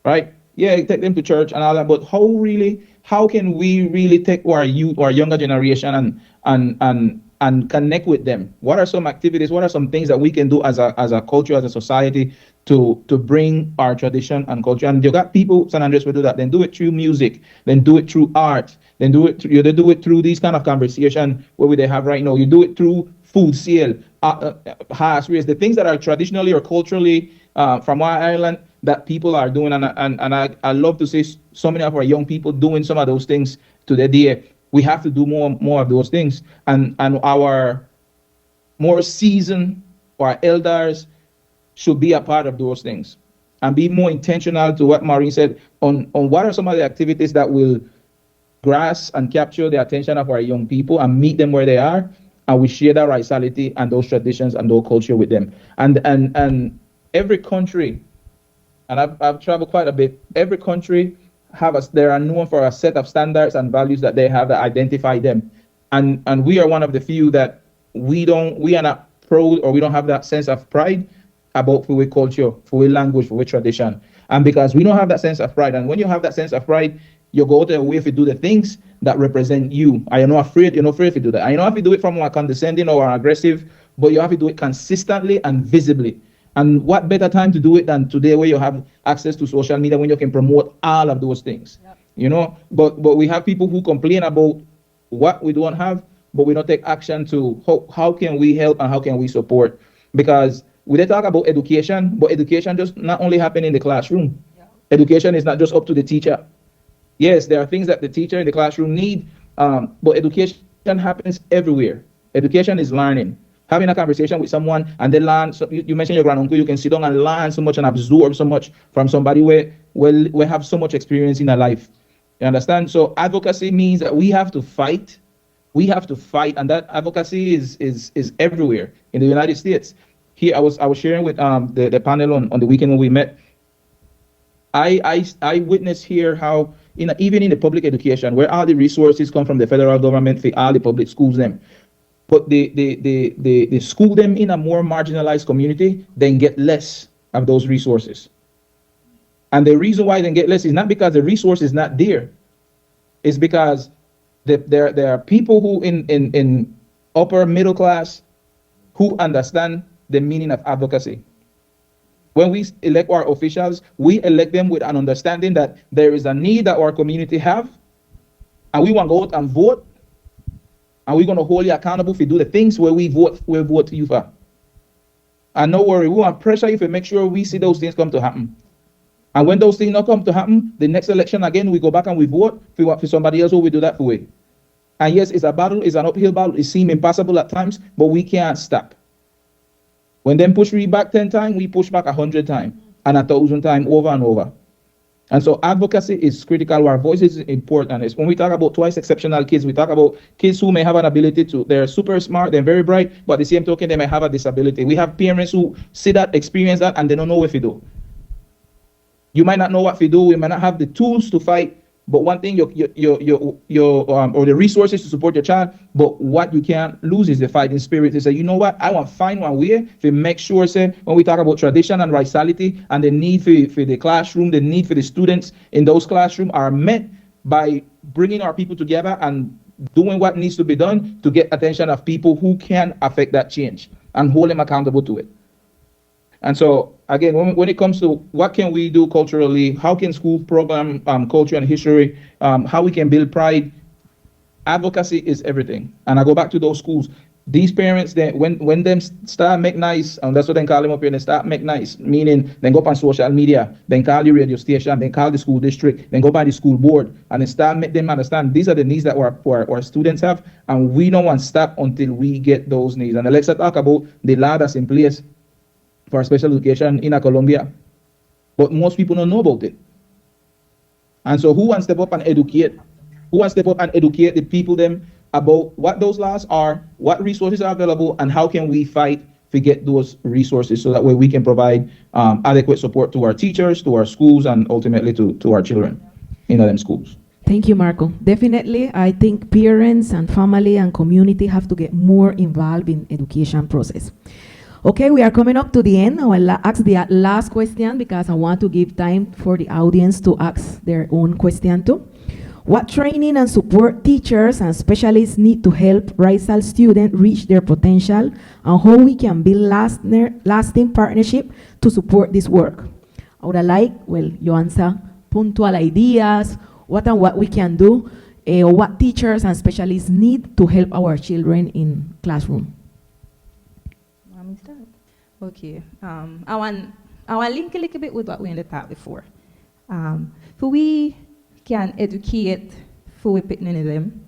right? Yeah, take them to church and all that, but how can we really take our youth, our younger generation and connect with them? What are some activities, what are some things that we can do as a culture, as a society to bring our tradition and culture? And you got people, San Andres will do that, then do it through music, then do it through art, then do it through these kind of conversation where they have right now. You do it through food sale, horse race, the things that are traditionally or culturally from our island that people are doing. And I love to see so many of our young people doing some of those things to the day. We have to do more of those things. And our more seasoned, our elders should be a part of those things and be more intentional to what Maureen said on what are some of the activities that will grasp and capture the attention of our young people and meet them where they are. And we share that Raizality and those traditions and those culture with them. And every country, and I've traveled quite a bit, every country they are known for a set of standards and values that they have that identify them. And we are one of the few that we are not proud, or we don't have that sense of pride about our culture, for our language, for our tradition. And because we don't have that sense of pride, and when you have that sense of pride, you go to a way to do the things that represent you. You're not afraid to do that. I know if you do it from a condescending or aggressive, but you have to do it consistently and visibly. And what better time to do it than today, where you have access to social media, when you can promote all of those things. Yep. You know, but we have people who complain about what we don't have, but we don't take action to how can we help and how can we support. Because we did talk about education, but education just not only happen in the classroom. Yep. Education is not just up to the teacher. Yes, there are things that the teacher in the classroom need, but education happens everywhere. Education is learning. Having a conversation with someone and they learn. So you mentioned your granduncle. You can sit down and learn so much and absorb so much from somebody where we have so much experience in our life. You understand? So advocacy means that we have to fight. We have to fight, and that advocacy is everywhere in the United States. Here, I was sharing with the panel on the weekend when we met. I witnessed here how even in the public education, where all the resources come from the federal government for all the public schools them. But they school them in a more marginalized community, then get less of those resources. And the reason why they get less is not because the resource is not there. It's because there are people who in upper middle class who understand the meaning of advocacy. When we elect our officials, we elect them with an understanding that there is a need that our community have, and we want to go out and vote. And we're going to hold you accountable if you do the things where we vote you for. And no worry, we want to pressure you to make sure we see those things come to happen. And when those things not come to happen, the next election again, we go back and we vote for somebody else who will do that for we. And yes, it's a battle, it's an uphill battle. It seems impossible at times, but we can't stop. When them push me back 10 times, we push back 100 times and 1,000 times over and over. And so advocacy is critical. Our voice is important. It's when we talk about twice exceptional kids, we talk about kids who may have an ability they're super smart, they're very bright, but at the same token, they may have a disability. We have parents who see that, experience that, and they don't know what to do. You might not know what to do. We might not have the tools to fight, but one thing, or the resources to support your child, but what you can't lose is the fighting spirit. They say, you know what, I want to find one way to make sure, say, when we talk about tradition and raciality and the need for the classroom, the need for the students in those classrooms are met by bringing our people together and doing what needs to be done to get attention of people who can affect that change and hold them accountable to it. And so, again, when it comes to what can we do culturally, how can schools program culture and history, how we can build pride, advocacy is everything. And I go back to those schools. These parents, when them start make nice, and that's what they call them up here, they start make nice, meaning then go up on social media, then call the radio station, then call the school district, then go by the school board, and then start make them understand these are the needs that our students have, and we don't want to stop until we get those needs. And let's talk about the law that's in place for special education in Colombia, but most people don't know about it. And so who wants to step up and educate? Who wants to step up and educate the people them about what those laws are, what resources are available, and how can we fight to get those resources so that way we can provide adequate support to our teachers, to our schools, and ultimately to our children in them schools. Thank you, Marco. Definitely, I think parents and family and community have to get more involved in education process. Okay, we are coming up to the end. I will ask the last question because I want to give time for the audience to ask their own question too. What training and support teachers and specialists need to help Raizal students reach their potential, and how we can build lasting partnership to support this work? I would like, you answer punctual ideas, what we can do, or what teachers and specialists need to help our children in classroom. Okay, I want link a little bit with what we talked before. So we can educate for we putting in them.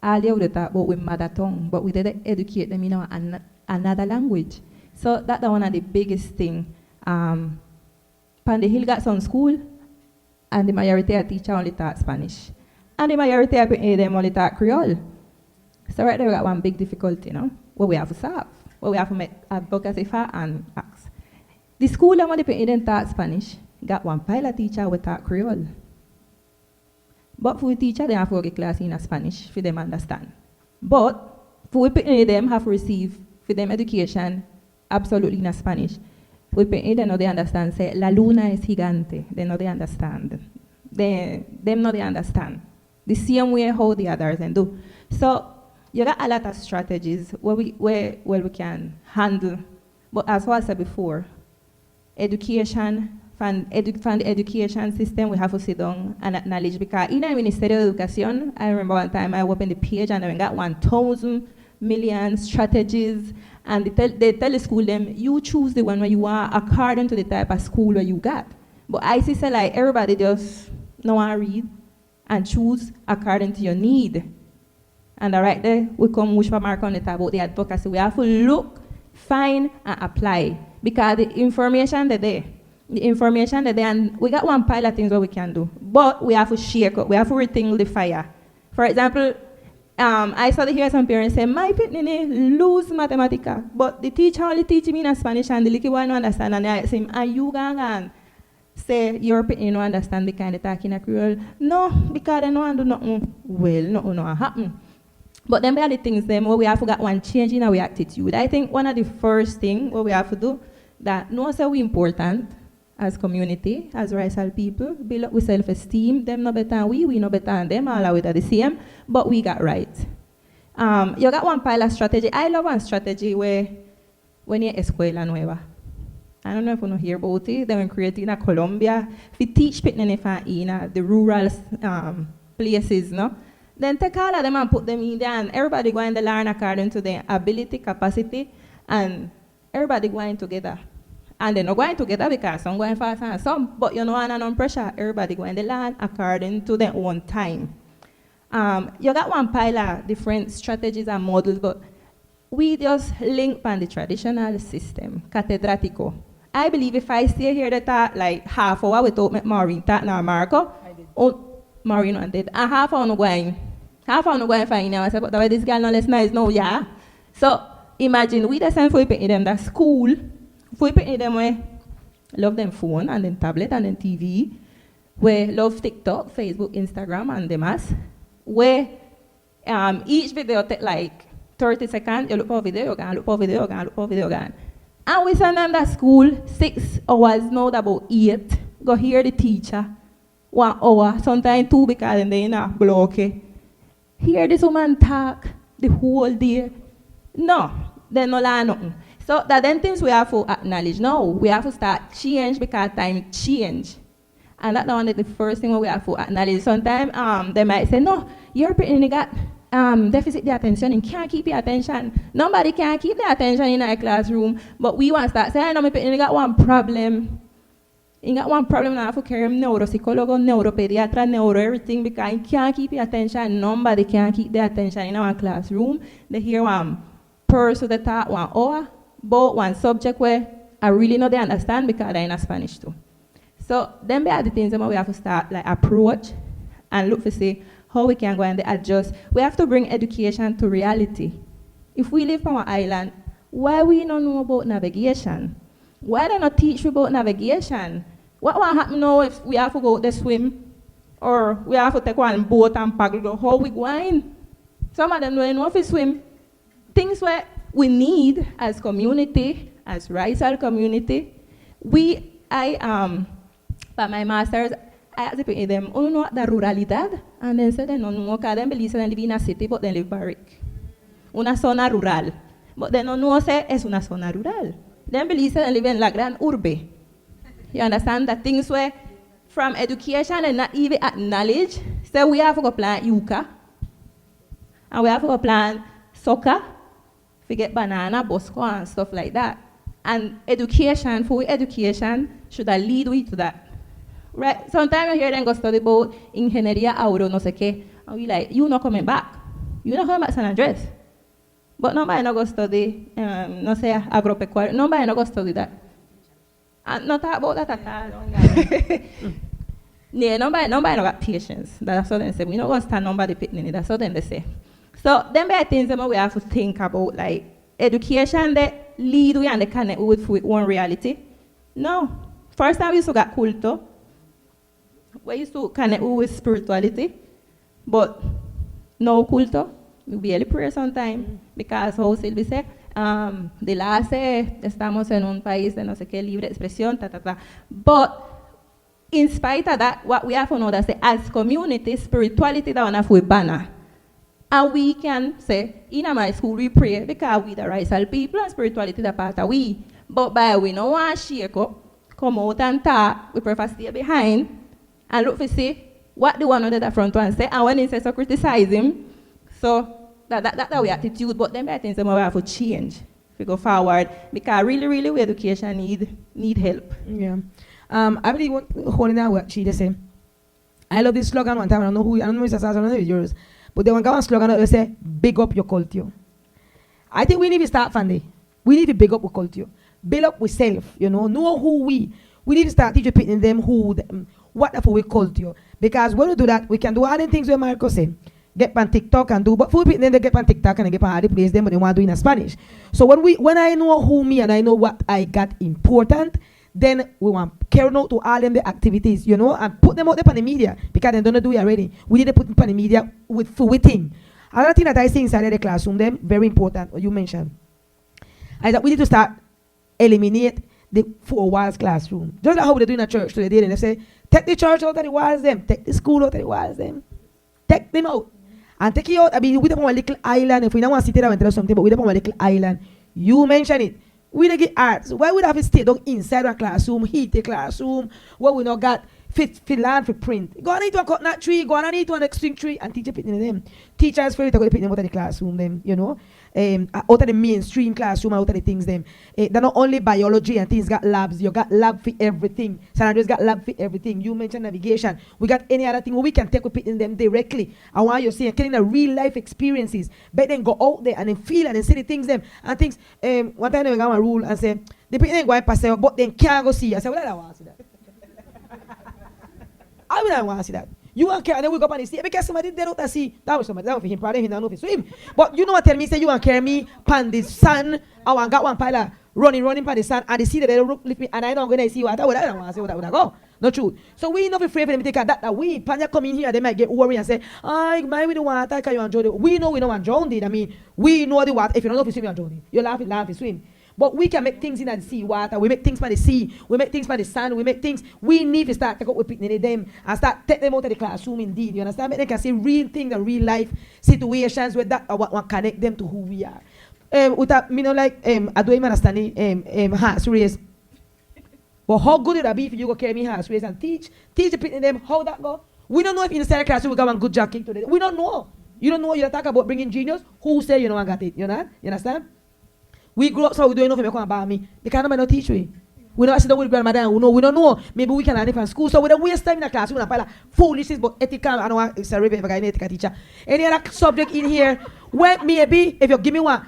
Earlier we talked about with mother tongue, but we didn't educate them in another language. So that's one of the biggest thing. Pan the hill got some school, and the majority of teachers only talk Spanish, and the majority of them only talk Creole. So right there we got one big difficulty, what we have to solve. What we have to make advocacy for and ask. The school that only didn't talk Spanish got one pilot teacher with talk Creole. But for the teacher, they have to go to class in Spanish for them understand. But for them have to receive for them education absolutely in Spanish. We they know they understand. Say la luna es gigante. They know they understand. Them know they understand. The same way how the others and do. So you got a lot of strategies where we can handle But as what I said before, education, from the education system, we have to sit down and acknowledge, because in the Ministry of Education, I remember one time I opened the page and I got 1,000 million strategies, and they tell the school them, you choose the one where you are according to the type of school where you got. But I see say like everybody just know how to read and choose according to your need. And right there, we come with a mark on the top about the advocacy. We have to look, find, and apply. Because the information that there, and we got one pile of things that we can do. But we have to shake up, we have to rekindle the fire. For example, I saw hear some parents say, my pitney lose mathematics, but the teacher only teach me in Spanish and the little one understand. And I ask him, are you going say your pitney no understand the kind of talking a Creole? No, because they don't do nothing. Well, nothing no happen. But then there are the things them where we have to get one change in our attitude. I think one of the first things what we have to do, that know so we important as community, as Raizal people, build up with self-esteem. Them no better than we no better than them, all are the same, but we got right. You got one pile of strategy. I love one strategy where when you're escuela nueva. I don't know if you know hear about it. They were created in Colombia. We teach people in the rural places, no? Then take all of them and put them in there, and everybody going to learn according to their ability, capacity, and everybody going together. And they're not going together because some going fast and some, but you know, under pressure, everybody going to learn according to their own time. You got one pile of different strategies and models, but we just link on the traditional system, catedratico. I believe if I stay here to talk like half hour without Maureen talk now Marco, Maureen and did, and half hour no going find now. I said, but the way this girl no less nice, no, yeah. So imagine we the same for putting them that school, for putting them where love them phone and then tablet and then TV, where love TikTok, Facebook, Instagram and them as, where each video take like 30 seconds, you look for a video, you can look for a video, you can look for a video again. And we send them to school 6 hours, now about 8, go hear the teacher, 1 hour, sometimes 2 because they're in a block. Hear this woman talk the whole day. No, they no learn nothing. So that then things we have to acknowledge. No, we have to start change because time change. And that's one of the first thing we have to acknowledge. Sometimes they might say, no, you're pretty got deficit the attention and can't keep your attention. Nobody can keep the attention in a classroom, but we want to start saying, no, me got one problem. You got one problem now for carry neuropsychology, neuropediatra, neuro everything because you can't keep your attention. Nobody can keep the attention in our classroom. They hear one person that talk 1 hour, but one subject where I really know they understand because they're in Spanish too. So then there are the things that we have to start like approach and look to see how we can go and adjust. We have to bring education to reality. If we live on an island, why we don't know about navigation? Why they not teach you about navigation? What will happen now if we have to go out there swim? Or we have to take one boat and paddle? How we going? Some of them don't know if we swim. Things where we need as community, as Raizal community. For my masters, I asked them, oh no, the ruralidad? And then said, no, because they believe they live in a city, but they live barrack. Una zona rural. But they don't know say es una zona rural. They believe they live in la gran urbe. You understand that things where from education and not even acknowledge, so we have to go plant yucca, and we have to go plant soccer, forget banana, bosco, and stuff like that. And education, full education, should lead we to that. Right? Sometimes you hear them go study about ingeniería auro, no sé qué, and we like, you not coming back. You not coming back to San Andres. But nobody not go study, no sé, agropecuario. Nobody not go study that. And not talk about that at all. Yeah, nobody not got patience. That's what they say. We not going to stand nobody picnic. That's what they say. So then there are things that we have to think about, like education that lead we and they connect with one reality. No. First time we used to get culto. We used to connect with spirituality. But no culto. We barely pray sometimes. Because how Silvia said, de la hace, estamos en un país de no sé qué, libre expresión, ta, ta, ta. But in spite of that, what we have to know that as community, spirituality that one have we banner. And we can say, in my school we pray because we the Raizal people and spirituality the part of we. But by we no want to shake up, come out and talk, we prefer stay behind and look for see what the one under the front one say, and when he says so criticize him. So that's our attitude, but then I think some of us have to change if we go forward, because really we education need help. Yeah. I believe holding out what she just said. I love this slogan one time. I don't know Mr. Sars, I don't know if it's yours. But they want to go on slogan that say, big up your culture. I think we need to start from there. We need to big up our culture. Build up with self, know who we need to start teaching people them what for we culture. Because when we do that, we can do all the things where Marco said. Get on TikTok and do, but for people then they get on TikTok and they get on other place them, but they want to do in Spanish. So when I know who me and I know what I got important, then we want carry out to all them the activities, and put them out there on the media, because they don't do it already. We need to put them on the media with thing. Another thing that I see inside of the classroom, them very important, what you mentioned, is that we need to start eliminate the 4 walls classroom. Just like how they do in a church today, they say, take the church out of the walls them, take the school out of the walls them, take them out. And take it out. I mean, we don't want a little island. If we don't want to sit there and tell us something, but we don't want a little island. You mention it. We don't get arts. Why would have to stay down inside a classroom, heat the classroom, where we not got fit land for print? Go on into a coconut tree, go on into an extreme tree, and teach it in them. Teachers favorite to go put them out of the classroom, them, out of the mainstream classroom, out of the things them. They're not only biology and things got labs. You got lab for everything. San Andreas got lab for everything. You mentioned navigation. We got any other thing we can take with in them directly. I want you to see getting the real life experiences. But then go out there and then feel and then see the things them and things. One time they got a rule and say the people ain't going pass but then can't go see. I said, well, I don't want to see that. I would not want to see that. You want to carry, and then we go up and see, because somebody did not see. That was somebody, that was for him, probably he don't know if he swim. But you know what, tell me, say you want to carry me pan the sun, I want got one pilot running pan the sun, and they see that they don't lift me, and I don't go and see what I would, I don't want to see what I would go. Not true. So we not afraid for them to take that we, Panya come in here, they might get worried and say, I mind with the water, can you enjoy it? We know we don't want to drown it. I mean, we know the water, if you don't know if you swim, you drown it. You laugh, you swim. But we can make things in the sea water. We make things by the sea. We make things by the sun. We make things. We need to start take up with them and start take them out of the classroom. Indeed, you understand? Make them can see real things and real life situations where that what connect them to who we are. With that, I don't even understand hearts raised. But how good it would be if you go carry me hearts raised and teach the people them how that go. We don't know if inside the classroom we got one good job kick today. We don't know. You don't know. You talk about bringing genius. Who say you know I got it? You know? You understand? We grew up so we don't know if you come about me. They can't not teach we. We don't sit down with grandmother and we don't know. Maybe we can learn it from school. So we don't waste time in the class. We don't pile foolishness, but ethical. I don't want to say if I got an ethical teacher. Any other subject in here? Well, maybe if you give me one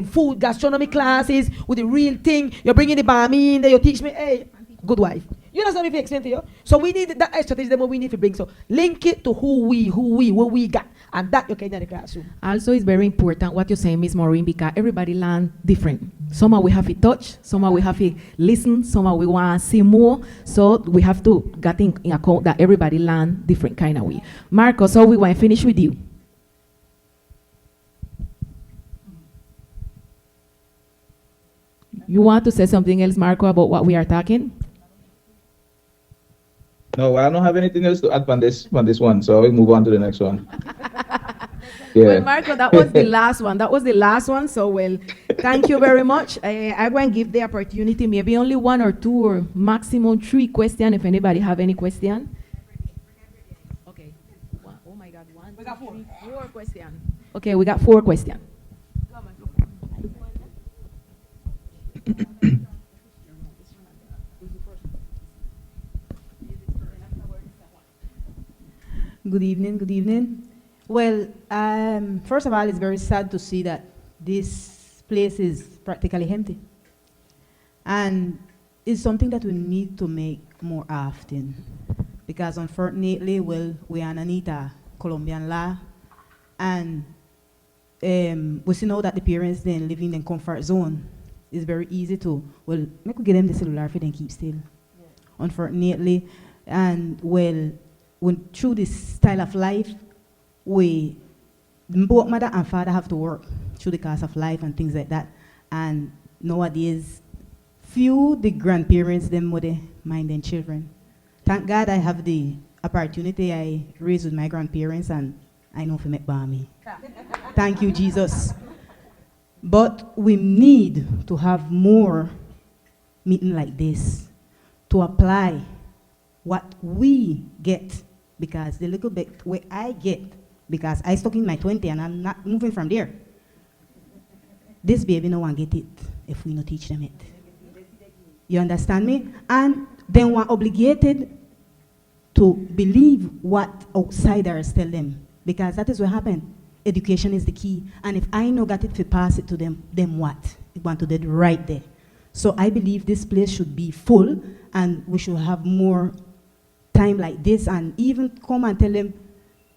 food gastronomy classes with the real thing, you're bringing the bami in there, you teach me, hey, good wife. You understand me if I explain to you? So we need that strategy that we need to bring. So link it to what we got. And that you can in the classroom. Also, it's very important what you're saying, Miss Maureen, because everybody learn different. Some we have to touch, some we have to listen, some we want to see more. So we have to get in account that everybody learn different kind of way. Marco, so we want to finish with you. You want to say something else, Marco, about what we are talking? No, I don't have anything else to add on this one, so we move on to the next one. Yeah. Well, Marco, that was the last one. That was the last one. So, well, thank you very much. I want to give the opportunity, maybe only 1 or 2 or maximum 3 questions, if anybody have any question. Okay. Oh my God, 1, 2, 3, 4 questions. Okay, we got 4 questions. Good evening. Well, first of all, it's very sad to see that this place is practically empty. And it's something that we need to make more often. Because unfortunately, well, we are underneath a Colombian law. And we see now that the parents then live in the comfort zone. It's very easy to, well, make we get them the cellular for them keep still. Yeah. Unfortunately, and well, when through this style of life, both mother and father have to work through the course of life and things like that. And nowadays, few the grandparents them would mind their children. Thank God I have the opportunity I raised with my grandparents and I know for make by me. Thank you, Jesus. But we need to have more meeting like this to apply what we get, because the little bit where I get, because I stuck in my 20 and I'm not moving from there. This baby no one get it if we not teach them it. You understand me? And then we're obligated to believe what outsiders tell them, because that is what happened. Education is the key. And if I know got it to pass it to them, then what? They want to do it right there. So I believe this place should be full, and we should have more time like this, and even come and tell them,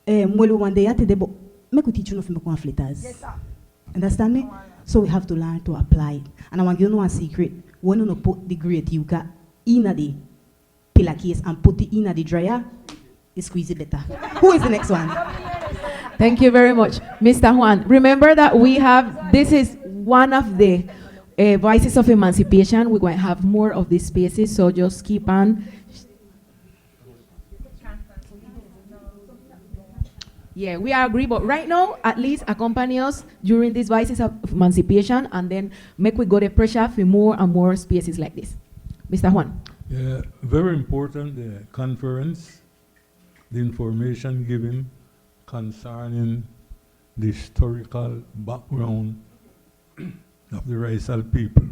well, one day today, but make we teach you nothing but flitters. Yes, sir. Understand me? So we have to learn to apply it. And I want you to know a secret. When you put the grate you got in the pillar case and put it in the dryer, you squeeze it better. Who is the next one? Thank you very much, Mr. Juan. Remember that we have, this is one of the voices of emancipation. We're going to have more of these spaces, so just keep on. Yeah, we agree, but right now, at least accompany us during these voices of emancipation, and then make we go the pressure for more and more spaces like this. Mr. Juan. Yeah, very important, the conference, the information given concerning the historical background of the Raizal people.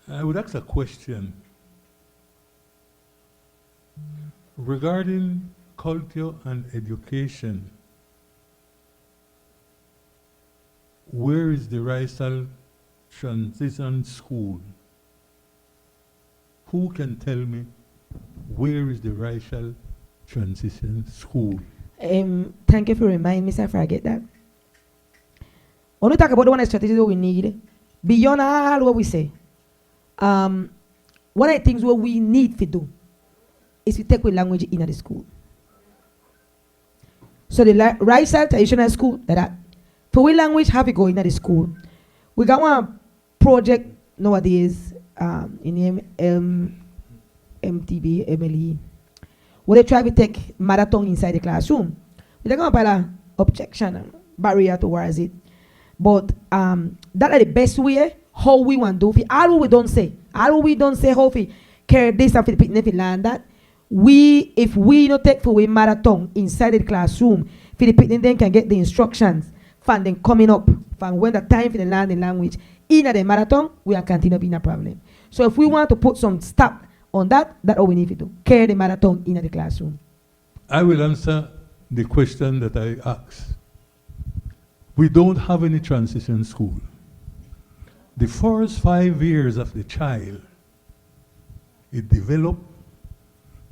I would ask a question regarding culture and education. Where is the Raizal Transition School? Who can tell me where is the Raizal Transition School? Thank you for reminding me, sir, I forget that. When we talk about the one strategy that we need, beyond all what we say, one of the things what we need to do is to take with language in the school. So the Raizal Traditional School, that for we language have to go in the school. We got one project nowadays in MTB, MLE, where they try to take mother tongue inside the classroom. They got a objection, barrier towards it. But that is the best way how we want to do it. All we don't say how we carry this and for land that. If we don't take for we mother tongue inside the classroom, Philippines then can get the instructions from them coming up from when the time for the learn the language in the mother tongue, we are continue being a problem. So if we want to put some stop on that, that's all we need to do. Carry the mother tongue in the classroom. I will answer the question that I asked. We don't have any transition school. The first 5 years of the child, it developed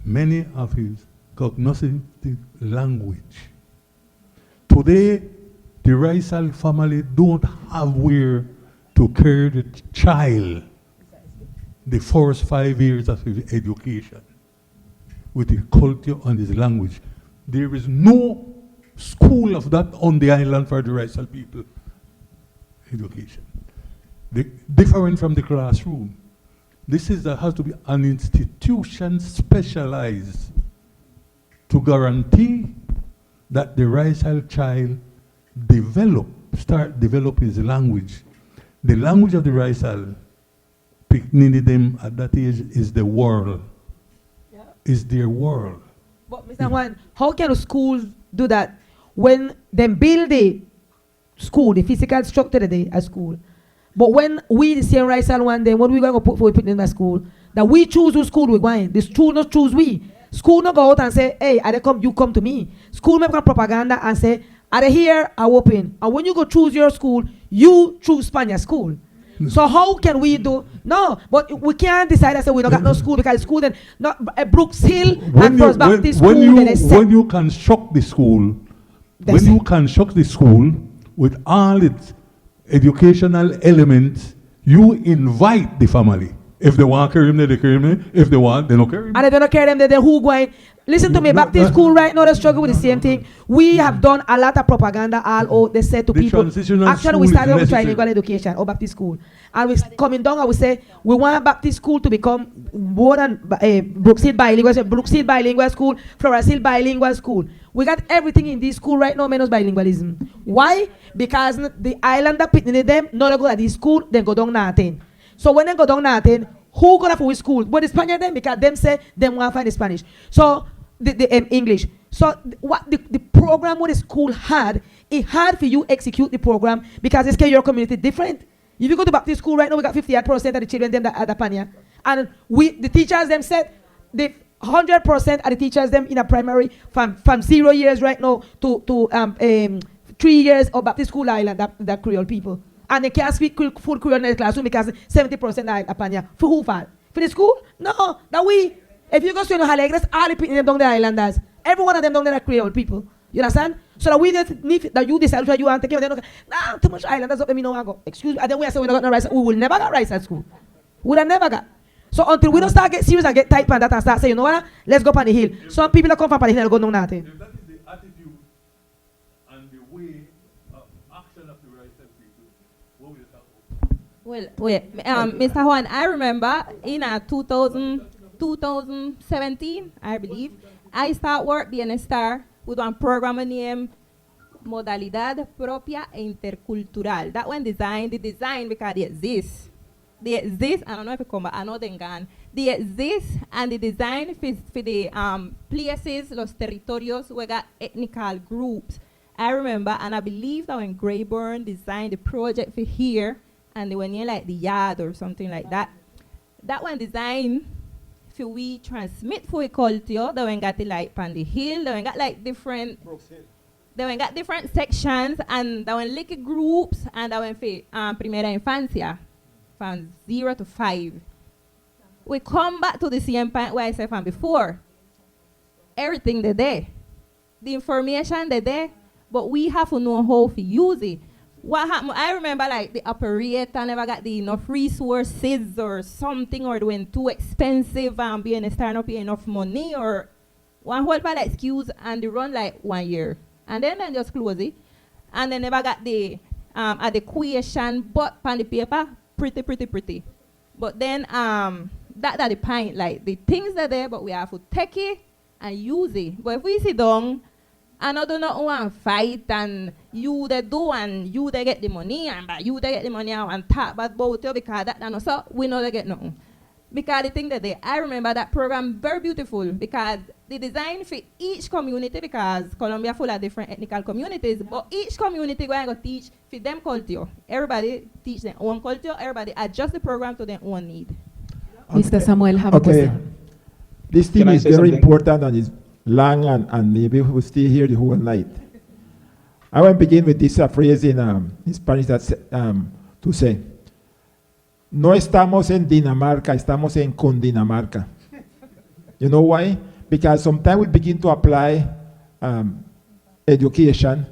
many of his cognitive language. Today, the Raizal family don't have where to carry the child the first 5 years of his education with his culture and his language. There is no school of that on the island for the Raizal people education. Different from the classroom. This has to be an institution specialized to guarantee that the Raizal child start develop his language. The language of the Raizal, picking them at that age is the world. Yeah. Is their world. But Mr. Juan, how can schools do that when they build the school, the physical structure of the school? But when we the same Raizal one day, what we going to put for people in the school? That we choose who school we're going. The school not choose we. School not go out and say, hey, you come to me. School make propaganda and say, are they here, I open. And when you go choose your school, you choose Spanish school. So how can we do? No, but we can't decide and say we don't got no school because school then not Brooks Hill and First Baptist school. When you construct the school, with all its educational elements, you invite the family. If they want to carry him, they carry him. If they want, they don't carry him. And they don't care them, they who going. Listen to me, Baptist school right now, they struggle with the same thing. We have done a lot of propaganda all out. They said to The people, transitional actually school we is started with necessary. trilingual education or Baptist school. And we coming down and we say, we want Baptist school to become more than Brookside bilingual school, Florence Hill bilingual school. We got everything in this school right now, minus bilingualism. Why? Because the islander picking them, not go at this school, then go down nothing. So when they go down nothing, who gonna for which school? But the Spaniard them, because them say them want to find the Spanish. So the English. So what the program what the school had, it had for you execute the program because it's your community different. If you go to Baptist school right now, we got 58% of the children them that are the Panya. And the teachers them said the 100% of the teachers them in a primary from 0 years right now to 3 years of Baptist school island that Creole people. And they can't speak full Creole in the classroom because 70% are Panya. For who fault? For the school? No, that we. If you go to Halegres, all the people them down the islanders. Every one of them down there are Creole people. You understand? So that we just need that you decide what you want to give them. Nah, too much islanders up there, me no go. Excuse me. And then we say we don't got no rights. We will never get rights at school. We would have never got. So until we don't start get serious and get tight on that and start saying, you know what? Let's go up on the hill. Some people that come from the hill go no nothing. If that is the attitude and the way of action of the right people, what will you talk about? Well, Mr. Juan, I remember in 2017, I believe, I start work being a star with one program named Modalidad Propia e Intercultural. That one the design because they exist. They exist, I don't know if it come back, I know they're gone. They exist and the design for the places, los territorios, we got ethnical groups. I remember, and I believe that when Grayburn designed the project for here, and they went in like the yard or something like that. That one design for we transmit for a culture, they went got the like on the hill, they went got like different they went got different sections and they went like groups and they went for primera infancia from 0 to 5. We come back to the same point where I said from before. Everything they there. The information they there, but we have to know how to use it. What happened? I remember like the operator never got the enough resources or something, or it went too expensive and being starting up enough money, or one whole bad excuse and they run like 1 year. And then they just close it. And they never got the adequation, but on the paper, pretty. But then that the point, like the things are there, but we have to take it and use it. But if we sit down and I do not want to fight and you they do and you they get the money and but you they get the money and talk about both because that and so we know they get nothing. Because the thing that I remember that program very beautiful because the design for each community, because Colombia full of different ethnical communities, but each community going to teach for them culture. Everybody teach their own culture, everybody adjust the program to their own need. Mr. Samuel, have a question. This thing Can I is say very something? important and is long and maybe we will stay here the whole night. I want to begin with this phrase in Spanish that's to say, no estamos en Dinamarca, estamos en Cundinamarca. You know why? Because sometimes we begin to apply education.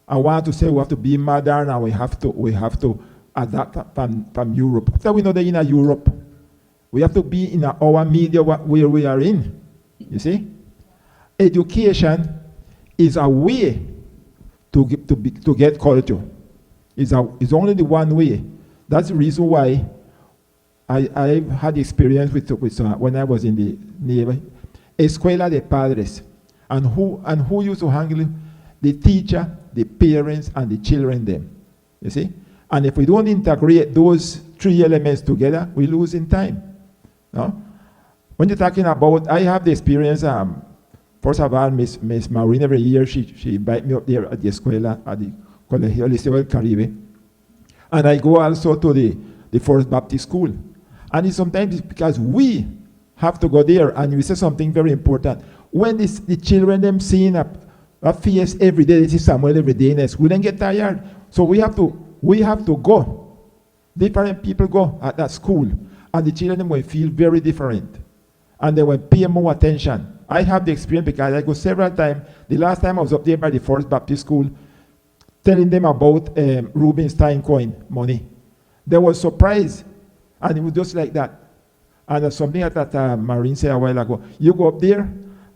I want to say we have to be modern and we have to adapt from Europe. So we know that in Europe, we have to be in our media where we are in. You see? Education is a way to get culture. It's only the one way. That's the reason why I had experience with when I was in the Navy, Escuela de Padres, and who used to handle the teacher, the parents, and the children them. You see? And if we don't integrate those three elements together, we lose in time. No? When you're talking about, I have the experience, first of all, Miss Maureen, every year she invite me up there at the Escuela, at the Colegio Liceo del Caribe. And I go also to the First Baptist School. And sometimes it's because we have to go there, and we say something very important. When the children them seeing a face every day, they see Samuel every day in the school, then get tired. So we have to go. Different people go at that school, and the children will feel very different. And they will pay more attention. I have the experience because I go several times. The last time I was up there by the First Baptist School, telling them about Rubinstein coin money. They were surprised, and it was just like that. And something that Maureen said a while ago, you go up there,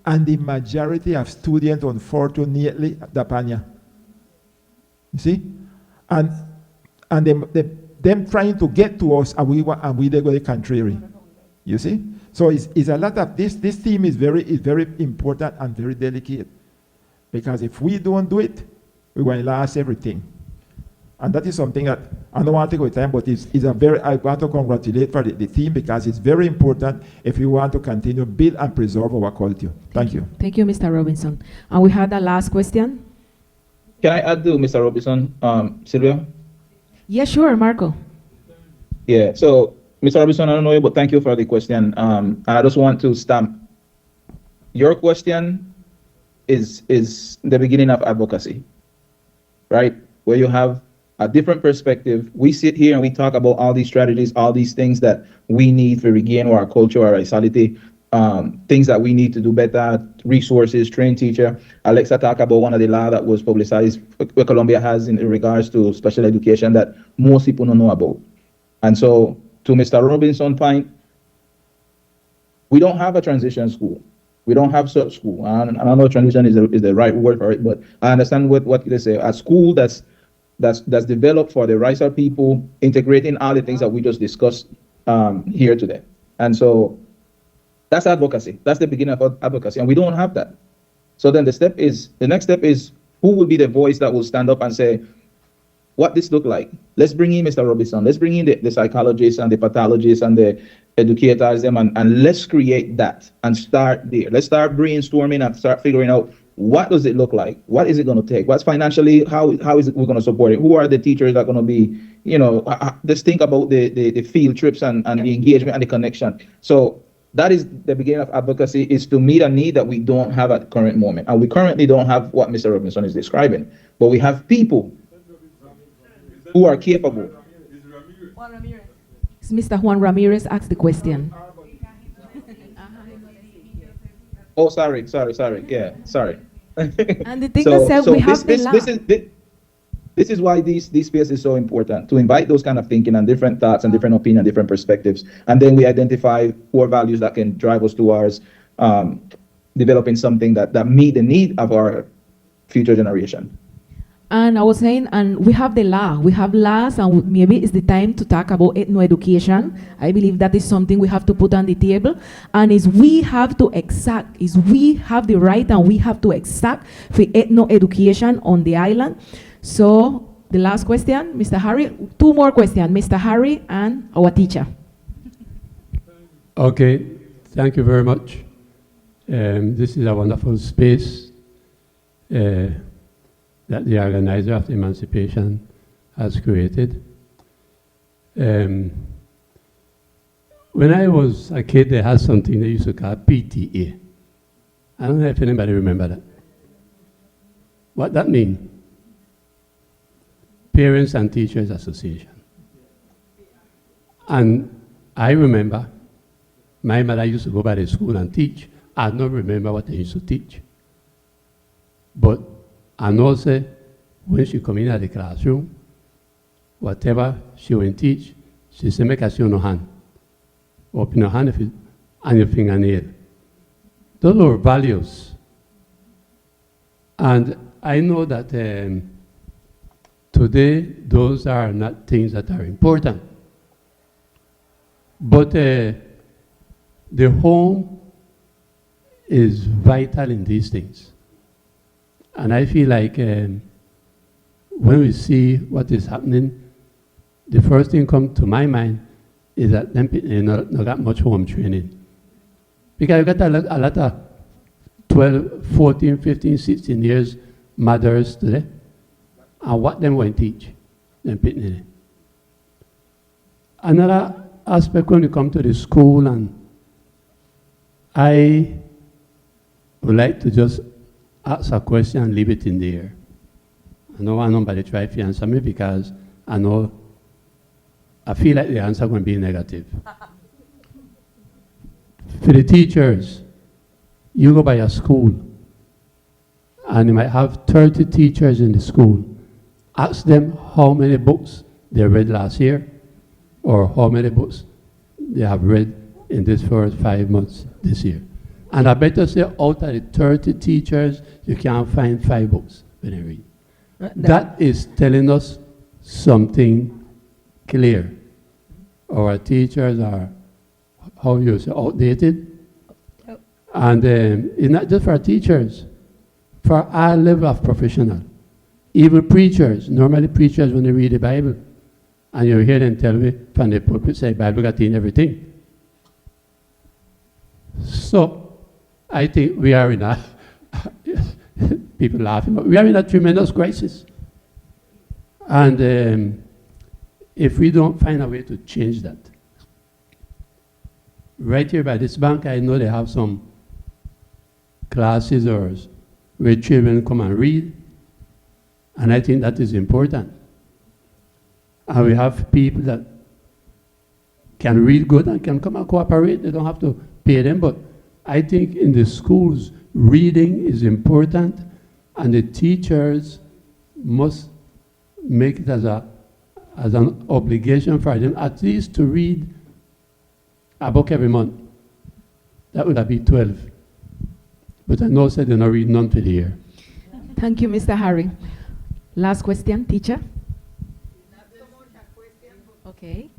and the majority of students, unfortunately, Dapanya. You see? And them trying to get to us, and we they go the contrary. You see? So it's a lot of this. This theme is very important and very delicate. Because if we don't do it, we're going to lose everything. And that is something that I don't want to take away time, but I want to congratulate for the team because it's very important if we want to continue build and preserve our culture. Thank you. Thank you, Mr. Robinson. And we had the last question. Can I add to Mr. Robinson, Silvia? Yeah, sure, Marco. Yeah, so Mr. Robinson, I don't know you, but thank you for the question. I just want to stamp your question is the beginning of advocacy, right? Where you have a different perspective. We sit here and we talk about all these strategies, all these things that we need to regain our culture, our vitality, things that we need to do better, resources, train teacher. Alexa talked about one of the law that was publicized, where Colombia has in regards to special education that most people don't know about. And so to Mr. Robinson's point, we don't have a transition school. We don't have such school. I don't know if transition is the right word for it, but I understand what they say. A school that's developed for the Raizal people, integrating all the things that we just discussed here today. And so that's advocacy. That's the beginning of advocacy, and we don't have that. So then the next step is who will be the voice that will stand up and say, what this look like? Let's bring in Mr. Robinson. Let's bring in the psychologists and the pathologists and the educators, and let's create that and start there. Let's start brainstorming and start figuring out what does it look like? What is it going to take? What's financially, how is it we're going to support it? Who are the teachers that are going to be, let's think about the field trips and the engagement and the connection. So that is the beginning of advocacy, is to meet a need that we don't have at the current moment. And we currently don't have what Mr. Robinson is describing, but we have people who are capable. Mr. Juan Ramirez asked the question. Oh, sorry. Yeah, sorry. And the thing that said we have the law. This is why this space is so important, to invite those kind of thinking and different thoughts and different opinions, different perspectives. And then we identify core values that can drive us towards developing something that meet the need of our future generation. And I was saying, and we have the law. We have laws, and maybe it's the time to talk about ethno-education. I believe that is something we have to put on the table. And we have the right and we have to exact for ethno-education on the island. So the last question, Mr. Harry, two more questions, Mr. Harry and our teacher. Okay, thank you very much. This is a wonderful space that the organizer of the Emancipation has created. When I was a kid, they had something they used to call PTA. I don't know if anybody remember that. What that mean? Parents and Teachers Association. And I remember my mother used to go by the school and teach. I don't remember what they used to teach. But I know say when she come in at the classroom, whatever she will teach, she say make a show no hand. Open your hand and your fingernail. Those are values. And I know that today those are not things that are important. But the home is vital in these things. And I feel like when we see what is happening, the first thing comes to my mind is that them people not got much home training. Because you got a lot of 12, 14, 15, 16 years mothers today. And what them going to teach? Them people. Another aspect when you come to the school, and I would like to just ask a question and leave it in the air. I don't want nobody to try to answer me because I feel like the answer is going to be negative. For the teachers, you go by a school and you might have 30 teachers in the school. Ask them how many books they read last year or how many books they have read in this first 5 months this year. And I better say, out of the 30 teachers, you can't find 5 books when they read. That is telling us something clear. Our teachers are, how you say, outdated. Yep. And it's not just for teachers, for our level of professional. Even preachers, normally preachers, when they read the Bible, and you hear them tell me from the pulpit, say, Bible got in everything. So, I think we are in a, people laughing, but we are in a tremendous crisis. And if we don't find a way to change that, right here by this bank, I know they have some classes or where children come and read, and I think that is important. And we have people that can read good and can come and cooperate. They don't have to pay them, but I think in the schools, reading is important, and the teachers must make it as an obligation for them at least to read a book every month. That would be 12. But I know said they don't read none for the year. Thank you, Mr. Harry. Last question, teacher. Okay.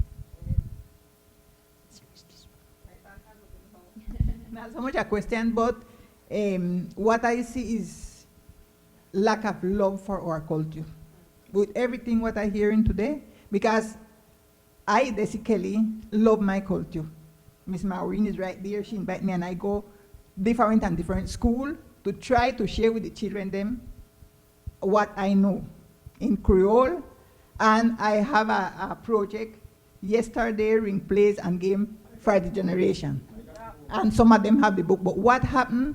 Not so much a question, but what I see is lack of love for our culture. With everything what I hearing today, because I basically love my culture. Miss Maureen is right there. She invite me, and I go different school to try to share with the children them what I know in Creole. And I have a project yesterday, ring plays and game for the generation. And some of them have the book. But what happened?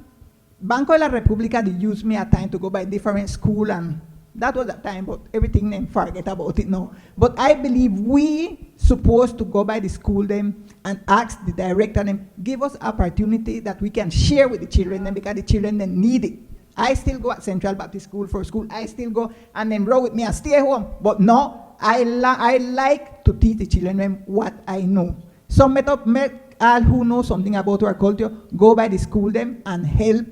Banco de la República, they used me at time to go by different school, and that was that time, but everything them forget about it now. But I believe we supposed to go by the school them and ask the director them, give us opportunity that we can share with the children them, because the children them need it. I still go at Central Baptist School for school. I still go and then row with me and stay home. But no, I like to teach the children them what I know. So make all who know something about our culture, go by the school them and help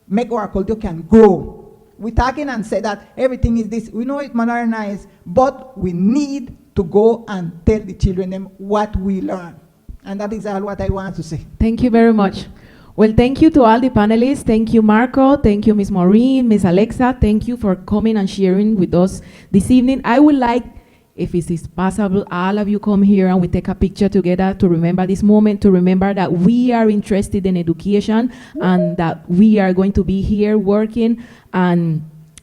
make our culture can grow. We're talking and say that everything is this. We know it's modernized, but we need to go and tell the children them what we learn. And that is all what I want to say. Thank you very much. Well, thank you to all the panelists. Thank you, Marco. Thank you, Ms. Maureen, Ms. Alexa. Thank you for coming and sharing with us this evening. I would like, if it is possible, all of you come here and we take a picture together to remember this moment, to remember that we are interested in education and that we are going to be here working and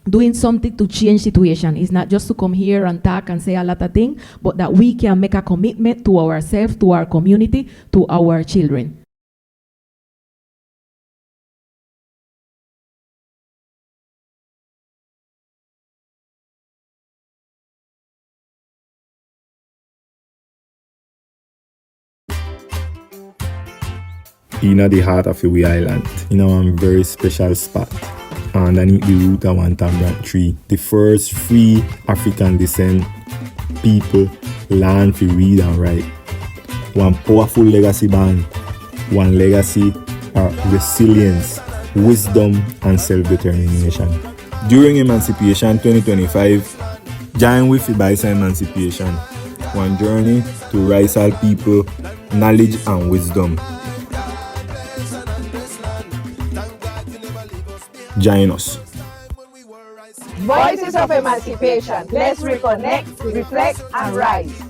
doing something to change situation. It's not just to come here and talk and say a lot of things, but that we can make a commitment to ourselves, to our community, to our children. In the heart of the island, in a very special spot, underneath the root of one tamarind tree, the first free African descent people learn to read and write. One powerful legacy band, one legacy of resilience, wisdom, and self-determination. During Emancipation 2025, join with the Baisa Emancipation, one journey to Raizal people, knowledge and wisdom. Join us. Voices of Emancipation. Let's reconnect, reflect, and rise.